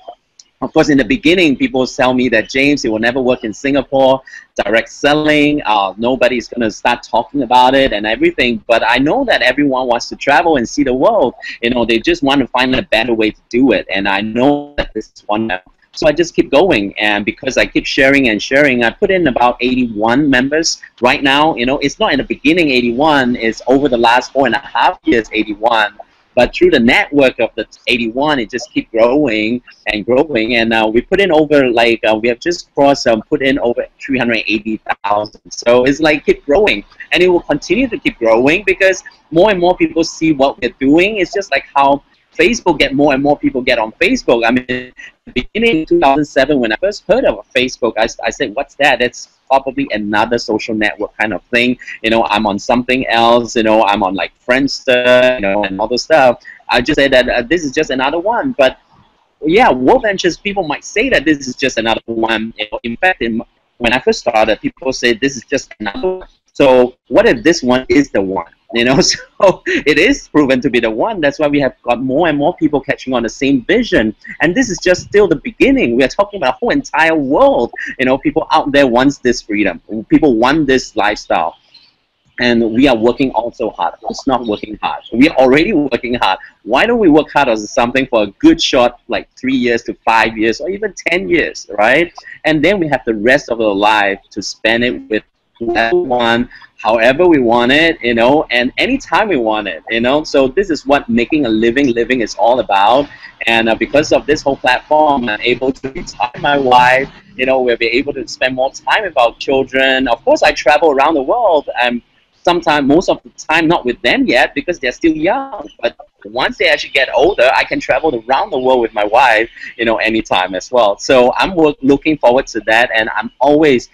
Of course, in the beginning, people tell me that, James, it will never work in Singapore, direct selling, nobody's going to start talking about it and everything. But I know that everyone wants to travel and see the world. They just want to find a better way to do it. And I know that this is one of them. So I just keep going. And because I keep sharing and sharing, I put in about 81 members right now. It's not in the beginning 81, it's over the last 4.5 years 81. But through the network of the 81, it just keeps growing and growing. And we put in over, like, we have just crossed, put in over 380,000. So it's like keep growing. And it will continue to keep growing because more and more people see what we're doing. It's just like how Facebook get more and more people get on Facebook. I mean, in the beginning of 2007, when I first heard of Facebook, I said, what's that? It's probably another social network kind of thing. I'm on something else. I'm on like Friendster, and all the stuff. I just said that this is just another one. But yeah, World Ventures, people might say that this is just another one. In fact, when I first started, people say this is just another one. So what if this one is the one? So it is proven to be the one. That's why we have got more and more people catching on the same vision. And this is just still the beginning. We are talking about a whole entire world. People out there want this freedom. People want this lifestyle. And we are working also hard. It's not working hard. We are already working hard. Why don't we work hard on something for a good shot, like 3 years to 5 years, or even 10 years, right? And then we have the rest of our life to spend it with whoever we want, however we want it, and anytime we want it, So this is what making a living is all about. And because of this whole platform, I'm able to retire my wife. We'll be able to spend more time with our children. Of course, I travel around the world. Sometimes, most of the time, not with them yet because they're still young. But once they actually get older, I can travel around the world with my wife, anytime as well. So I'm looking forward to that, and I'm always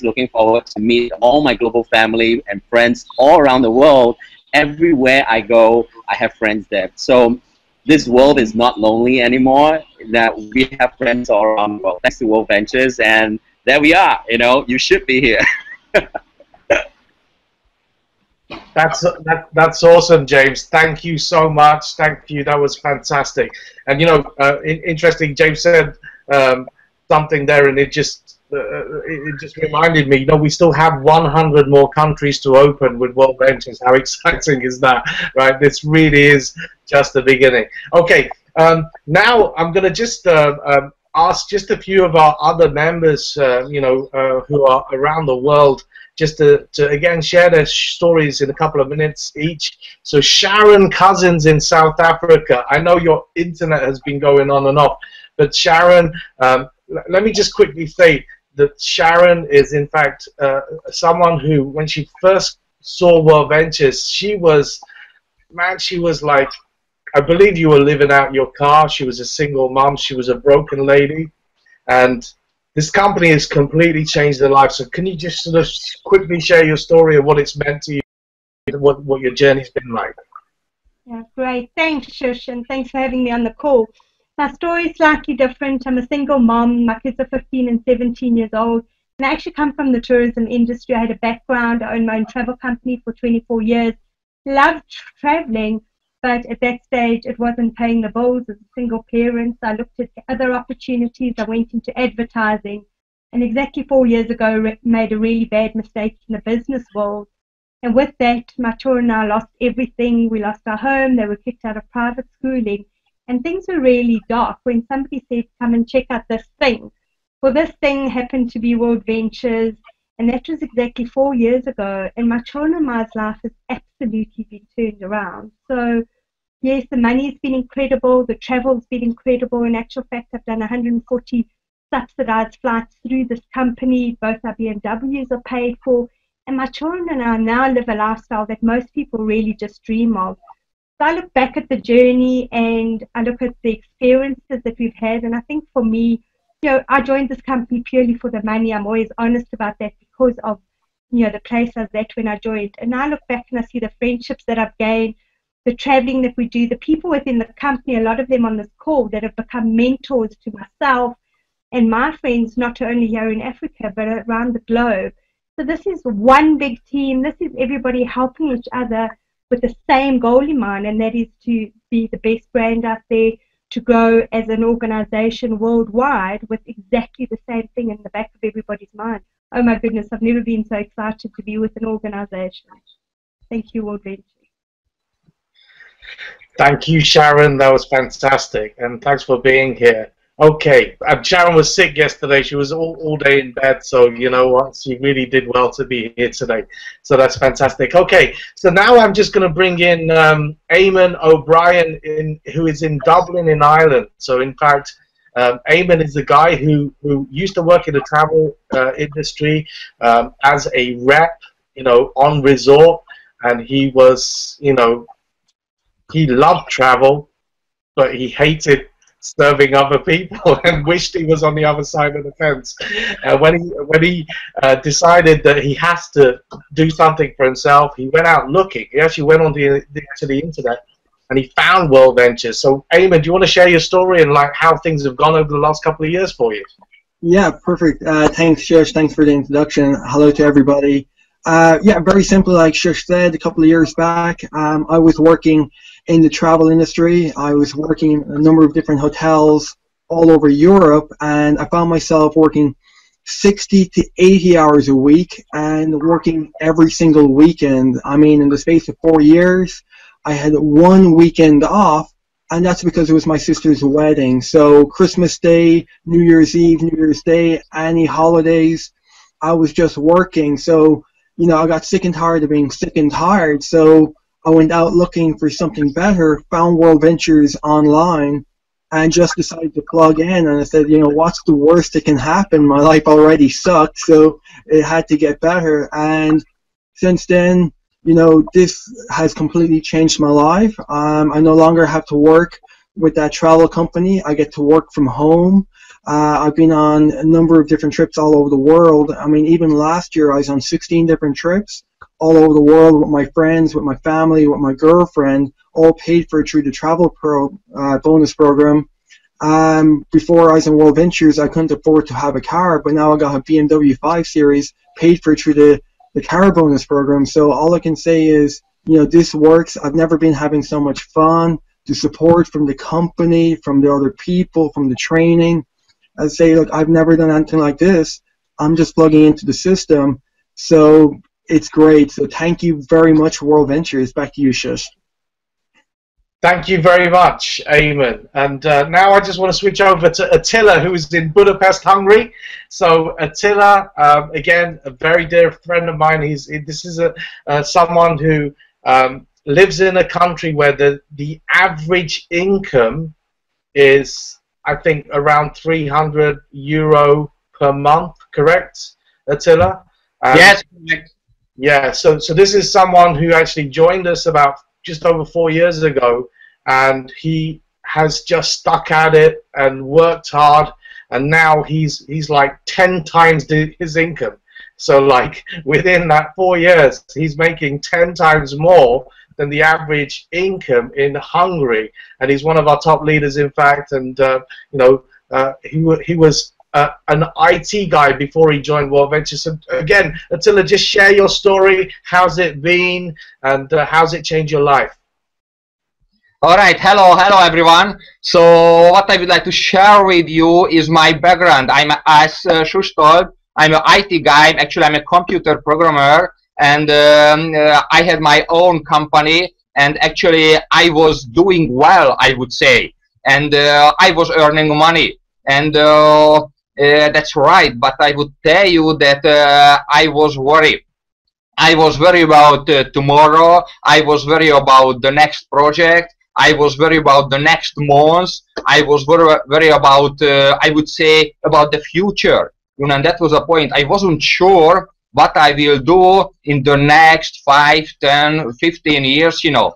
looking forward to meet all my global family and friends all around the world. Everywhere I go, I have friends there. So this world is not lonely anymore. That we have friends all around the world thanks to World Ventures, and there we are. You should be here. That's awesome, James. Thank you so much. Thank you. That was fantastic. And interesting. James said something there, and it just reminded me. We still have 100 more countries to open with World Ventures. How exciting is that, right? This really is just the beginning. Okay. Now I'm going to just ask just a few of our other members, who are around the world, just to again share their stories in a couple of minutes each. So Sharon Cousins in South Africa. I know your internet has been going on and off, but Sharon, let me just quickly say that Sharon is in fact someone who, when she first saw World Ventures, she was like, I believe you were living out your car. She was a single mom. She was a broken lady, and this company has completely changed her life. So can you just sort of quickly share your story of what it's meant to you, what your journey's been like? Yeah, great. Thanks, Shush, and thanks for having me on the call. My story is slightly different. I'm a single mom. My kids are 15 and 17 years old. And I actually come from the tourism industry. I had a background. I owned my own travel company for 24 years. Loved traveling, but at that stage, it wasn't paying the bills as a single parent. So I looked at other opportunities. I went into advertising. And exactly 4 years ago, made a really bad mistake in the business world. And with that, my children and I lost everything. We lost our home. They were kicked out of private schooling. And things were really dark when somebody said, come and check out this thing. Well, this thing happened to be World Ventures, and that was exactly 4 years ago. And my children and my life has absolutely been turned around. So, yes, the money's been incredible. The travel's been incredible. In actual fact, I've done 140 subsidized flights through this company. Both our BMWs are paid for. And my children and I now live a lifestyle that most people really just dream of. So I look back at the journey and I look at the experiences that we've had. And I think for me, I joined this company purely for the money. I'm always honest about that because of, the place I was at when I joined. And now I look back and I see the friendships that I've gained, the traveling that we do, the people within the company, a lot of them on this call that have become mentors to myself and my friends, not only here in Africa, but around the globe. So this is one big team. This is everybody helping each other with the same goal in mind, and that is to be the best brand out there, to grow as an organization worldwide with exactly the same thing in the back of everybody's mind. Oh my goodness, I've never been so excited to be with an organization. Thank you, World Ventures. Thank you, Sharon. That was fantastic, and thanks for being here. Okay, Sharon was sick yesterday. She was all day in bed, so you know what? She really did well to be here today. So that's fantastic. Okay, so now I'm just going to bring in Eamon O'Brien, who is in Dublin in Ireland. So in fact, Eamon is the guy who used to work in the travel industry as a rep, on resort, and he was, he loved travel, but he hated serving other people and wished he was on the other side of the fence. When he decided that he has to do something for himself, he went out looking. He actually went on to the internet and he found World Ventures. So, Eamon, do you want to share your story and how things have gone over the last couple of years for you? Yeah, perfect. Thanks, Shush. Thanks for the introduction. Hello to everybody. Yeah, very simple. Like Shush said, a couple of years back, I was working in the travel industry. I was working in a number of different hotels all over Europe, and I found myself working 60 to 80 hours a week and working every single weekend. I mean, in the space of 4 years, I had one weekend off, and that's because it was my sister's wedding. So Christmas Day, New Year's Eve, New Year's Day, any holidays, I was just working. So, I got sick and tired of being sick and tired. So I went out looking for something better, found World Ventures online, and just decided to plug in. And I said, what's the worst that can happen? My life already sucked, so it had to get better. And since then, this has completely changed my life. I no longer have to work with that travel company. I get to work from home. I've been on a number of different trips all over the world. I mean, even last year I was on 16 different trips all over the world with my friends, with my family, with my girlfriend, all paid for through the travel bonus program. Before I was in World Ventures, I couldn't afford to have a car, but now I got a BMW 5 Series paid for through the car bonus program. So all I can say is, this works. I've never been having so much fun. The support from the company, from the other people, from the training. I say, look, I've never done anything like this. I'm just plugging into the system. So it's great. So thank you very much, World Ventures. Back to you, Shush. Thank you very much, Eamon. And now I just want to switch over to Attila, who is in Budapest, Hungary. So Attila, again, a very dear friend of mine. This is someone who lives in a country where the average income is, I think, around €300 per month. Correct, Attila? Yes, correct. Yeah, so this is someone who actually joined us about just over 4 years ago, and he has just stuck at it and worked hard, and now he's like 10 times his income. So like within that 4 years, he's making 10 times more than the average income in Hungary, and he's one of our top leaders, in fact. And he was an IT guy before he joined World Ventures. So again, Attila, just share your story. How's it been, and how's it changed your life? All right, hello everyone. So what I would like to share with you is my background. As Shush told, I'm an IT guy. Actually, I'm a computer programmer, and I had my own company, and actually I was doing well, I would say, and I was earning money, and that's right. But I would tell you that I was worried. I was worried about tomorrow. I was worried about the next project. I was worried about the next month. I was worried about, I would say, about the future. You know, and that was the point. I wasn't sure what I will do in the next 5, 10, 15 years, you know.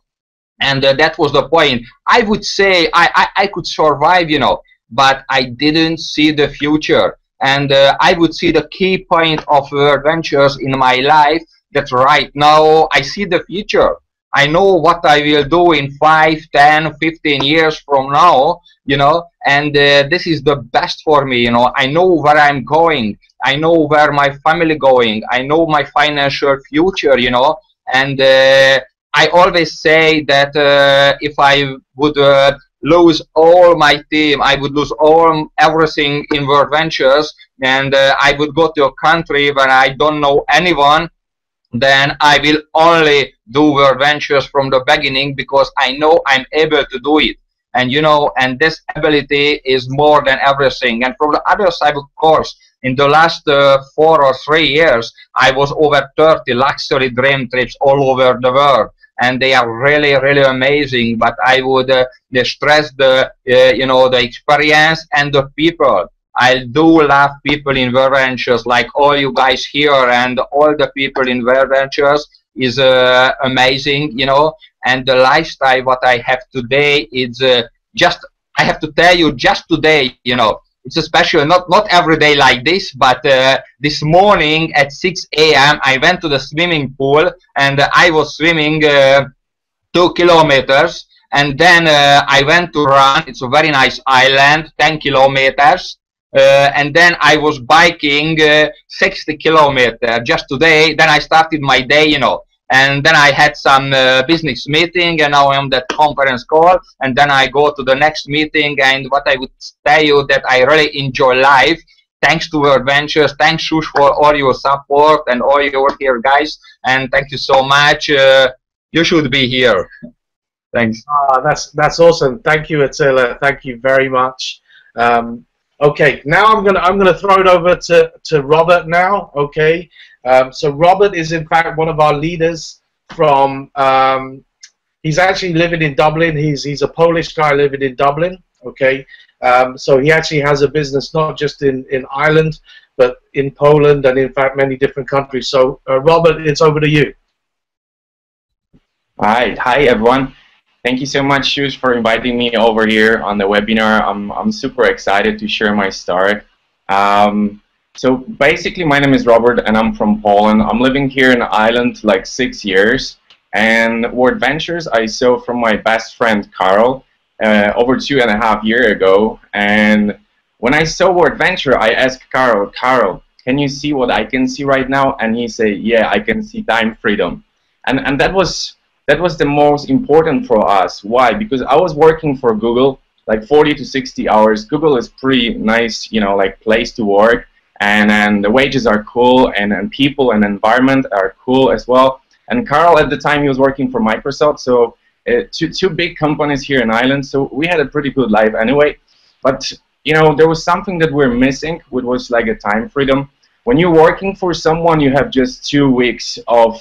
And that was the point. I would say I could survive, you know, but I didn't see the future. And I would see the key point of adventures in my life, that right now I see the future. I know what I will do in 5, 10, 15 years from now, you know, and this is the best for me, you know. I know where I'm going. I know where my family going. I know my financial future, you know, and I always say that if I would lose all my team, I would lose everything in World Ventures, and I would go to a country where I don't know anyone, then I will only do World Ventures from the beginning, because I know I'm able to do it. And you know, and this ability is more than everything. And from the other side, of course, in the last 4 or 3 years, I was over 30 luxury dream trips all over the world, and they are really, really amazing. But I would stress the you know, the experience and the people. I do love people in World Ventures, like all you guys here, and all the people in World Ventures is amazing, you know. And the lifestyle what I have today is just, I have to tell you, just today, you know, it's a special, not every day like this, but this morning at 6 a.m. I went to the swimming pool, and I was swimming 2 kilometers, and then I went to run. It's a very nice island, 10 kilometers. And then I was biking 60 kilometers just today. Then I started my day, you know, and then I had some business meeting, and now I'm that conference call, and then I go to the next meeting. And what I would tell you, that I really enjoy life. Thanks to World Ventures. Thanks, Shush, for all your support and all your work here, guys. And thank you so much. You should be here. Thanks. That's awesome. Thank you, Attila. Thank you very much. Okay, now I'm gonna throw it over to Robert now. Okay, so Robert is in fact one of our leaders from. He's actually living in Dublin. He's a Polish guy living in Dublin. Okay, so he actually has a business not just in Ireland, but in Poland, and in fact many different countries. So Robert, it's over to you. Hi everyone. Thank you so much, Shush, for inviting me over here on the webinar. I'm super excited to share my story. So basically, my name is Robert, and I'm from Poland. I'm living here in Ireland like 6 years. And World Ventures I saw from my best friend Carl over 2.5 years ago. And when I saw World Venture, I asked Carl, can you see what I can see right now? And he said, yeah, I can see time freedom. And that was the most important for us. Why? Because I was working for Google like 40 to 60 hours. Google is pretty nice, you know, like place to work, and the wages are cool, and people and environment are cool as well. And Carl at the time, he was working for Microsoft, so two big companies here in Ireland. So we had a pretty good life anyway. But you know, there was something that we're missing, which was like a time freedom. When you're working for someone, you have just 2 weeks of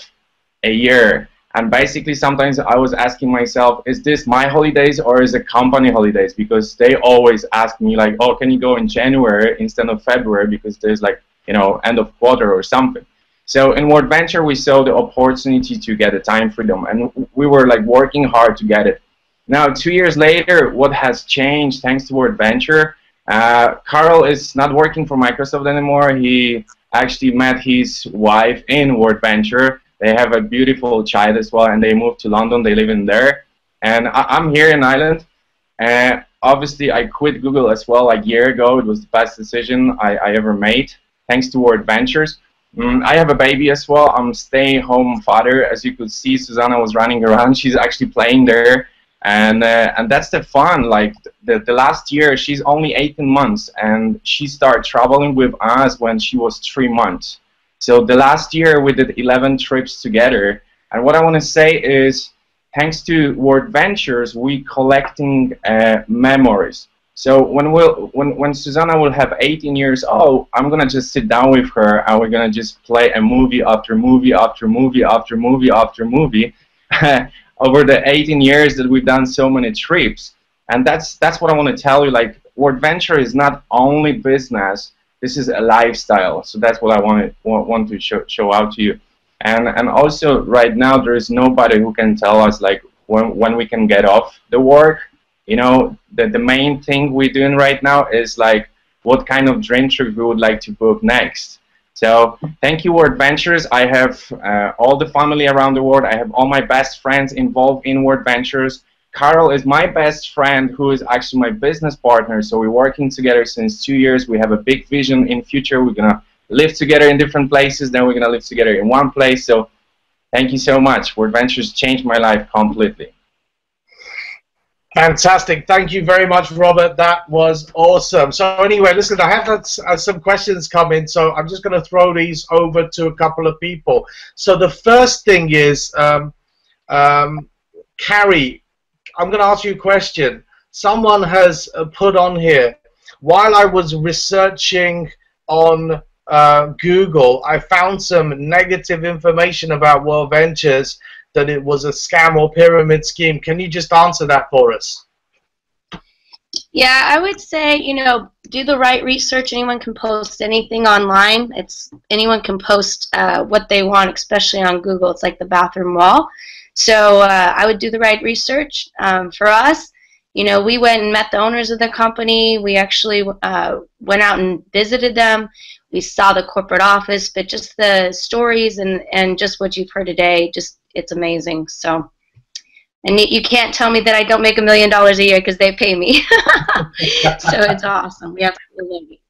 a year. And basically, sometimes I was asking myself, is this my holidays or is it company holidays? Because they always ask me like, oh, can you go in January instead of February, because there's like, you know, end of quarter or something. So in World Venture, we saw the opportunity to get a time freedom, and we were like working hard to get it. Now, 2 years later, what has changed thanks to World Venture? Carl is not working for Microsoft anymore. He actually met his wife in World Venture. They have a beautiful child as well, and they moved to London. They live in there. And I'm here in Ireland. And obviously, I quit Google as well like a year ago. It was the best decision I ever made, thanks to World Ventures. I have a baby as well. I'm stay-home father. As you could see, Susanna was running around. She's actually playing there. And that's the fun. Like the last year, she's only 18 months, and she started traveling with us when she was 3 months. So the last year we did 11 trips together. And what I want to say is, thanks to World Ventures, we collecting memories. So when Susanna will have 18 years old, I'm gonna just sit down with her and we're gonna just play a movie after movie after movie after movie after movie over the 18 years that we've done so many trips. And that's what I want to tell you. Like, World Venture is not only business; this is a lifestyle. So that's what I want to show out to you. And also right now there is nobody who can tell us like when we can get off the work. You know, the main thing we're doing right now is like what kind of dream trip we would like to book next. So thank you, World Ventures. I have all the family around the world. I have all my best friends involved in World Ventures. Carol is my best friend, who is actually my business partner. So we're working together since 2 years. We have a big vision in future. We're gonna live together in different places. Then we're gonna live together in one place. So thank you so much. World Ventures changed my life completely. Fantastic. Thank you very much, Robert. That was awesome. So anyway, listen, I have had some questions come in, so I'm just going to throw these over to a couple of people. So the first thing is, Carrie, I'm going to ask you a question. Someone has put on here, while I was researching on Google, I found some negative information about World Ventures, that it was a scam or pyramid scheme. Can you just answer that for us? Yeah, I would say, you know, do the right research. Anyone can post anything online. Anyone can post what they want, especially on Google. It's like the bathroom wall. So I would do the right research. For us, you know, we went and met the owners of the company. We actually went out and visited them. We saw the corporate office, but just the stories and just what you've heard today, it's amazing. So, and you can't tell me that I don't make $1 million a year, because they pay me. So it's awesome. We have to live it.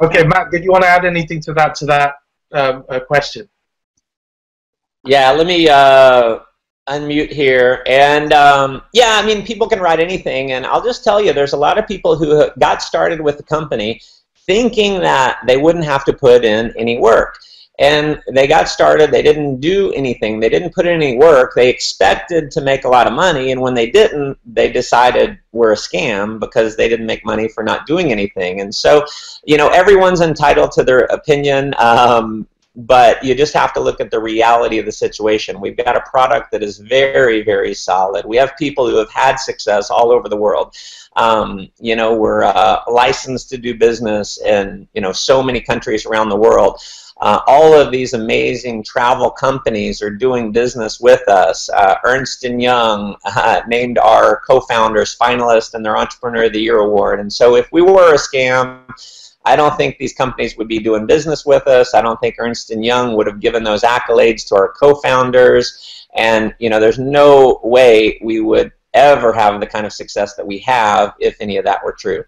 Okay, Matt, did you want to add anything to that question? Yeah, let me unmute here. And yeah, I mean, people can write anything, and I'll just tell you, there's a lot of people who got started with the company thinking that they wouldn't have to put in any work. And they got started, they didn't do anything, they didn't put in any work, they expected to make a lot of money, and when they didn't, they decided we're a scam because they didn't make money for not doing anything. And so, you know, everyone's entitled to their opinion, but you just have to look at the reality of the situation. We've got a product that is very, very solid. We have people who have had success all over the world. You know, we're licensed to do business in, you know, so many countries around the world. All of these amazing travel companies are doing business with us. Ernst & Young named our co-founders finalists in their Entrepreneur of the Year award. And so if we were a scam, I don't think these companies would be doing business with us. I don't think Ernst & Young would have given those accolades to our co-founders. And, you know, there's no way we would ever have the kind of success that we have if any of that were true.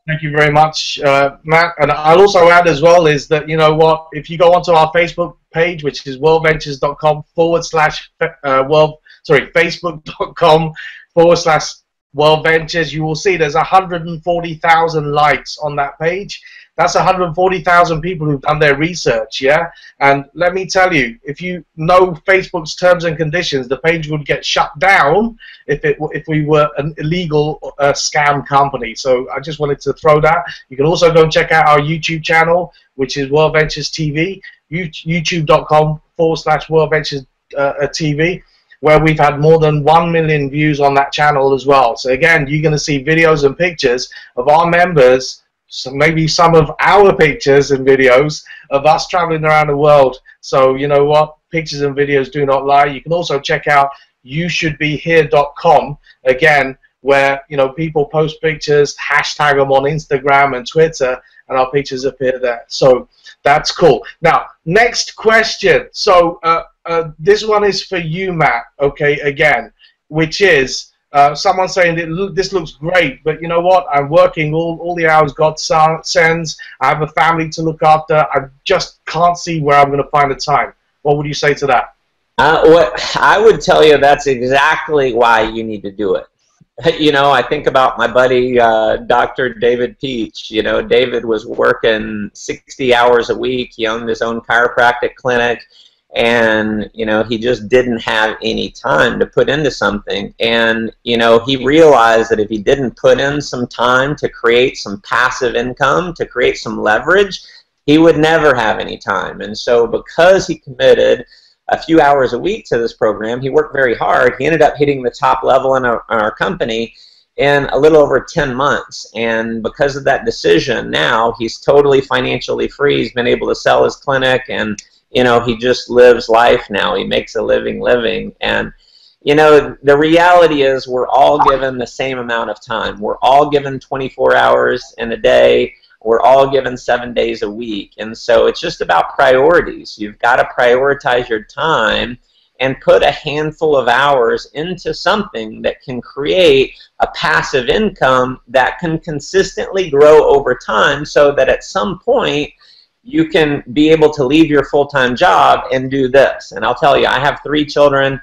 Thank you very much, Matt. And I'll also add as well is that, you know what, if you go onto our Facebook page, which is worldventures.com Facebook.com/worldventures, you will see there's 140,000 likes on that page. That's 140,000 people who've done their research, yeah? And let me tell you, if you know Facebook's terms and conditions, the page would get shut down if we were an illegal scam company. So I just wanted to throw that. You can also go and check out our YouTube channel, which is World Ventures TV, youtube.com/World Ventures TV, where we've had more than 1 million views on that channel as well. So again, you're going to see videos and pictures of our members, so maybe some of our pictures and videos of us traveling around the world. So you know what? Pictures and videos do not lie. You can also check out youshouldbehere.com, again, where, you know, people post pictures, hashtag them on Instagram and Twitter, and our pictures appear there. So that's cool. Now, next question. So this one is for you, Matt, okay, again, which is, someone saying that this looks great, but you know what? I'm working all the hours God sends. I have a family to look after. I just can't see where I'm going to find the time. What would you say to that? What I would tell you, that's exactly why you need to do it. You know, I think about my buddy, Dr. David Peach. You know, David was working 60 hours a week. He owned his own chiropractic clinic, and, you know, he just didn't have any time to put into something. And, you know, he realized that if he didn't put in some time to create some passive income, to create some leverage, he would never have any time. And so because he committed a few hours a week to this program, he worked very hard. He ended up hitting the top level in our company in a little over 10 months. And because of that decision, now he's totally financially free. He's been able to sell his clinic, and, you know, he just lives life now. He makes a living. And, you know, the reality is we're all given the same amount of time. We're all given 24 hours in a day. We're all given 7 days a week. And so it's just about priorities. You've got to prioritize your time and put a handful of hours into something that can create a passive income that can consistently grow over time, so that at some point you can be able to leave your full-time job and do this. And I'll tell you, I have 3 children.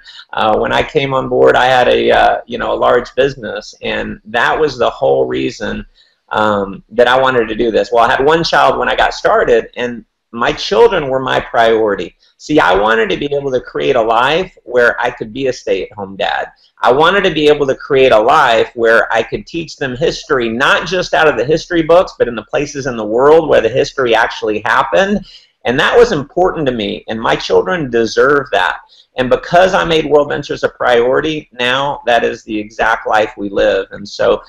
When I came on board, I had a large business, and that was the whole reason that I wanted to do this. Well, I had 1 child when I got started, and my children were my priority. See, I wanted to be able to create a life where I could be a stay-at-home dad. I wanted to be able to create a life where I could teach them history, not just out of the history books, but in the places in the world where the history actually happened. And that was important to me, and my children deserve that. And because I made World Ventures a priority, now that is the exact life we live. And so,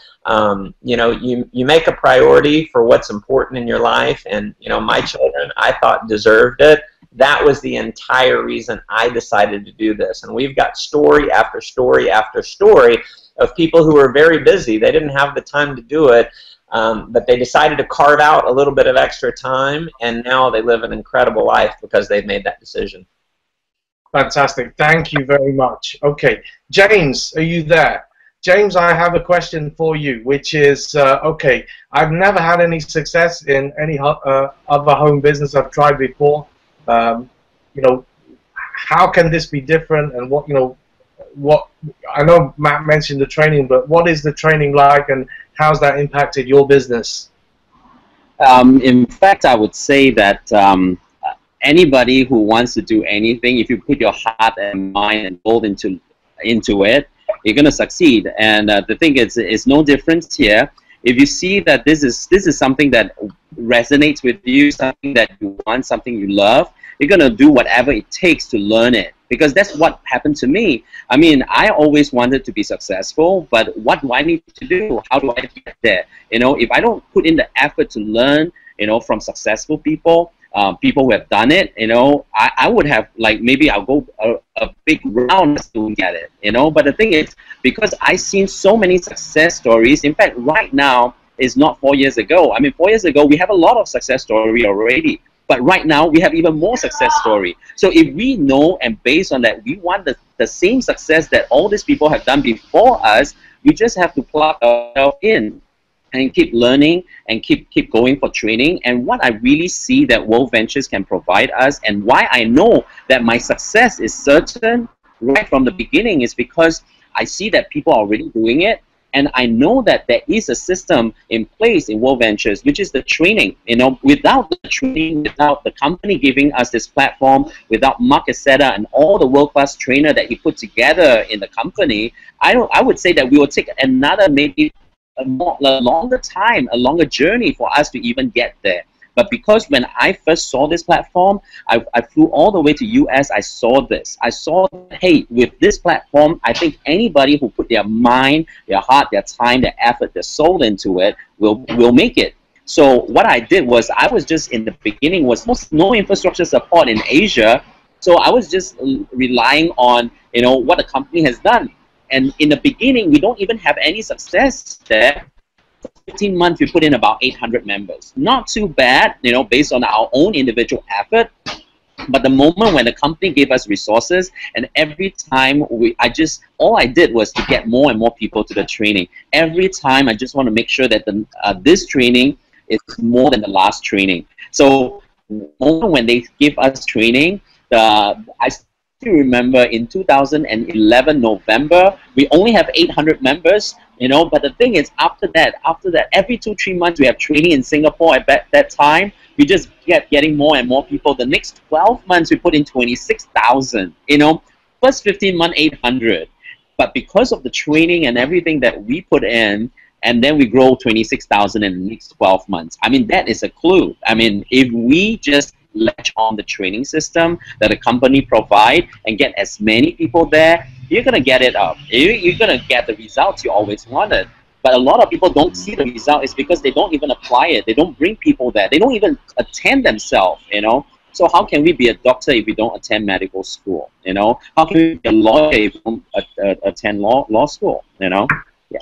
you know, you make a priority for what's important in your life, and, you know, my children, I thought, deserved it. That was the entire reason I decided to do this. And we've got story after story after story of people who were very busy. They didn't have the time to do it, but they decided to carve out a little bit of extra time, and now they live an incredible life because they've made that decision. Fantastic. Thank you very much. Okay, James, are you there? James, I have a question for you, which is, okay, I've never had any success in any other home business I've tried before. You know, how can this be different? And what, you know, what, I know Matt mentioned the training, but what is the training like, and how's that impacted your business? In fact, I would say that anybody who wants to do anything, if you put your heart and mind and goal into it, you're going to succeed. And the thing is, it's no difference here. If you see that this is something that resonates with you, something that you want, something you love, you're going to do whatever it takes to learn it. Because that's what happened to me. I mean, I always wanted to be successful, but what do I need to do? How do I get there? You know, if I don't put in the effort to learn, you know, from successful people, people who have done it, you know, I would have, like, maybe I'll go a big round to get it, you know. But the thing is, because I've seen so many success stories, in fact, right now is not 4 years ago. I mean, 4 years ago, we have a lot of success story already. But right now, we have even more success story. So if we know, and based on that, we want the same success that all these people have done before us, we just have to plug ourselves in and keep learning and keep going for training. And what I really see that World Ventures can provide us, and why I know that my success is certain right from the beginning, is because I see that people are already doing it. And I know that there is a system in place in World Ventures, which is the training. You know, without the training, without the company giving us this platform, without Mark Aceta and all the world-class trainer that he put together in the company, I would say that we will take another maybe a longer time, a longer journey for us to even get there. But because when I first saw this platform, I flew all the way to US, I saw this. I saw, hey, with this platform, I think anybody who put their mind, their heart, their time, their effort, their soul into it will make it. So what I did was, I was just, in the beginning, was no infrastructure support in Asia. So I was just relying on, you know, what the company has done. And in the beginning, we don't even have any success there. 15 months, we put in about 800 members. Not too bad, you know, based on our own individual effort. But the moment when the company gave us resources, and every time all I did was to get more and more people to the training. Every time I just want to make sure that this training is more than the last training. So the moment when they give us training, I still remember in 2011 November, we only have 800 members, You know, but the thing is, after that, every 2-3 months we have training in Singapore. At that time, we just kept getting more and more people. The next 12 months, we put in 26,000. You know, first 15 months, 800. But because of the training and everything that we put in, and then we grow 26,000 in the next 12 months. I mean, that is a clue. I mean, if we just latch on the training system that a company provide and get as many people there, you're going to get it up. You're going to get the results you always wanted. But a lot of people don't see the result. It's because they don't even apply it. They don't bring people there. They don't even attend themselves, you know. So how can we be a doctor if we don't attend medical school, you know? How can we be a lawyer if we don't attend law school, you know? Yeah.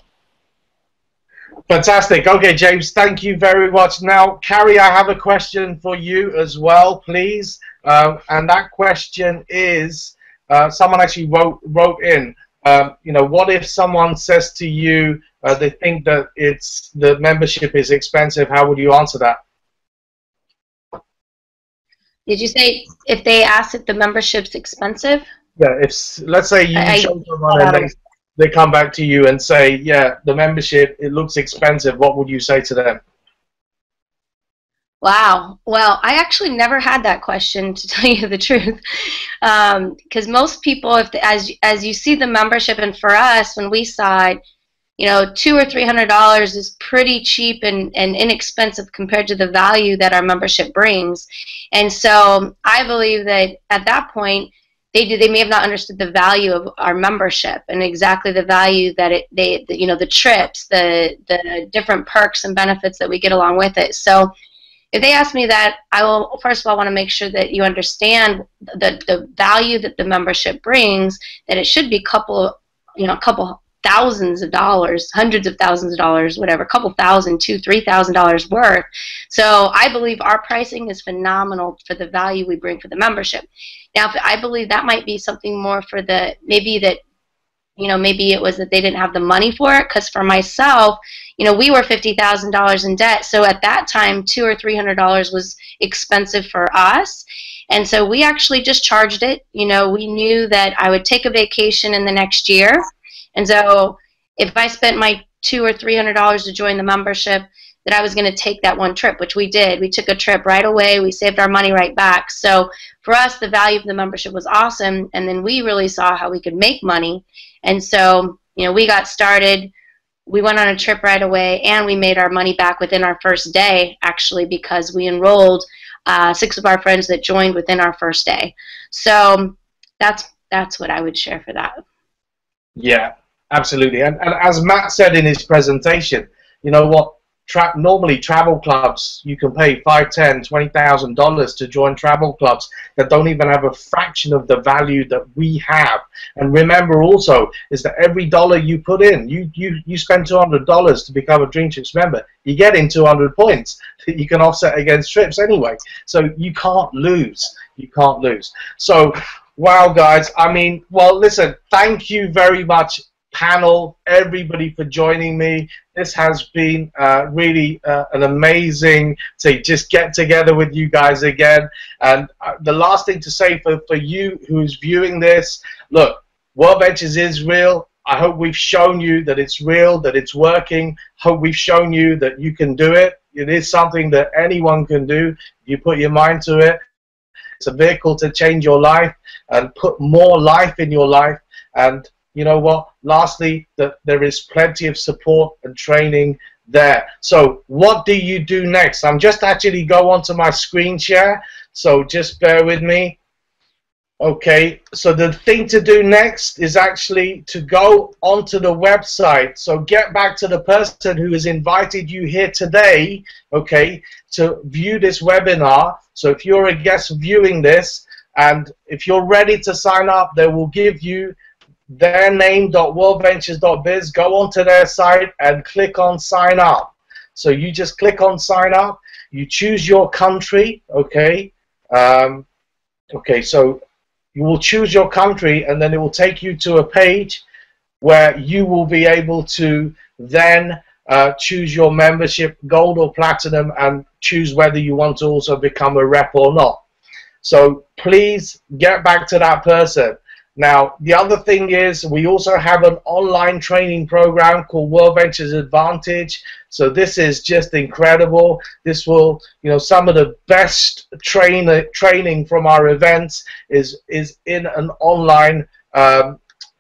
Fantastic. Okay, James, thank you very much. Now, Carrie, I have a question for you as well, please. And that question is, someone actually wrote in, you know, what if someone says to you they think that the membership is expensive? How would you answer that? Did you say if they ask if the membership's expensive? Yeah, if let's say you show someone and they come back to you and say, yeah, the membership, it looks expensive, what would you say to them? Wow. Well, I actually never had that question, to tell you the truth, because most people, as you see the membership, and for us, when we saw it, you know, $200 or $300 is pretty cheap and inexpensive compared to the value that our membership brings. And so I believe that at that point, they may have not understood the value of our membership and exactly the value that you know, the trips, the different perks and benefits that we get along with it. So if they ask me that, I will first of all want to make sure that you understand the value that the membership brings, that it should be a couple thousands of dollars, hundreds of thousands of dollars, whatever, a couple thousand, $2,000, $3,000 worth. So I believe our pricing is phenomenal for the value we bring for the membership. Now, I believe that might be something more for maybe it was that they didn't have the money for it, because for myself, you know, we were $50,000 in debt. So at that time, $200 or $300 was expensive for us. And so we actually just charged it. You know, we knew that I would take a vacation in the next year. And so if I spent my $200 or $300 to join the membership, that I was going to take that one trip, which we did. We took a trip right away. We saved our money right back. So for us, the value of the membership was awesome. And then we really saw how we could make money. And so, you know, we got started. We went on a trip right away, and we made our money back within our first day, actually, because we enrolled 6 of our friends that joined within our first day. So that's what I would share for that. Yeah, absolutely. And as Matt said in his presentation, you know what? Normally travel clubs, you can pay $5,000, $10,000, $20,000 to join travel clubs that don't even have a fraction of the value that we have. And remember also is that every dollar you put in, you spend $200 to become a Dream Trips member, you get in 200 points that you can offset against trips anyway. So you can't lose. You can't lose. So, wow, guys. I mean, well, listen, thank you very much, panel, everybody, for joining me. This has been really an amazing to just get together with you guys again. And the last thing to say for you who's viewing this, look, World Ventures is real. I hope we've shown you that it's real, that it's working. Hope we've shown you that you can do it. It is something that anyone can do if you put your mind to it. It's a vehicle to change your life and put more life in your life. And you know what? Lastly, that there is plenty of support and training there. So what do you do next? I'm just actually go onto my screen share, so just bear with me. Okay, so the thing to do next is actually to go onto the website. So get back to the person who has invited you here today, okay, to view this webinar. So if you're a guest viewing this, and if you're ready to sign up, they will give you their name.worldventures.biz. Go onto their site and click on sign up. So you just click on sign up. You choose your country, okay? Okay, so you will choose your country, and then it will take you to a page where you will be able to then choose your membership, gold or platinum, and choose whether you want to also become a rep or not. So please get back to that person Now, the other thing is we also have an online training program called World Ventures Advantage. So this is just incredible. This will, some of the best training from our events is in an online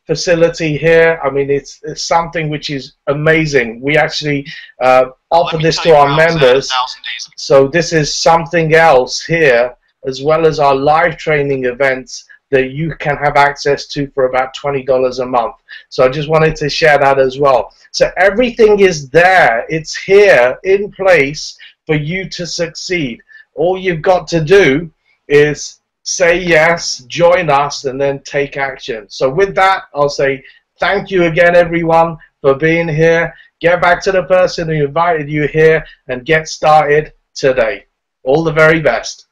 facility here. I mean, it's something which is amazing. We actually offer this to our members. So this is something else here, as well as our live training events that you can have access to for about $20 a month. So I just wanted to share that as well. So everything is there. It's here in place for you to succeed. All you've got to do is say yes, join us, and then take action. So with that, I'll say thank you again, everyone, for being here. Get back to the person who invited you here and get started today. All the very best.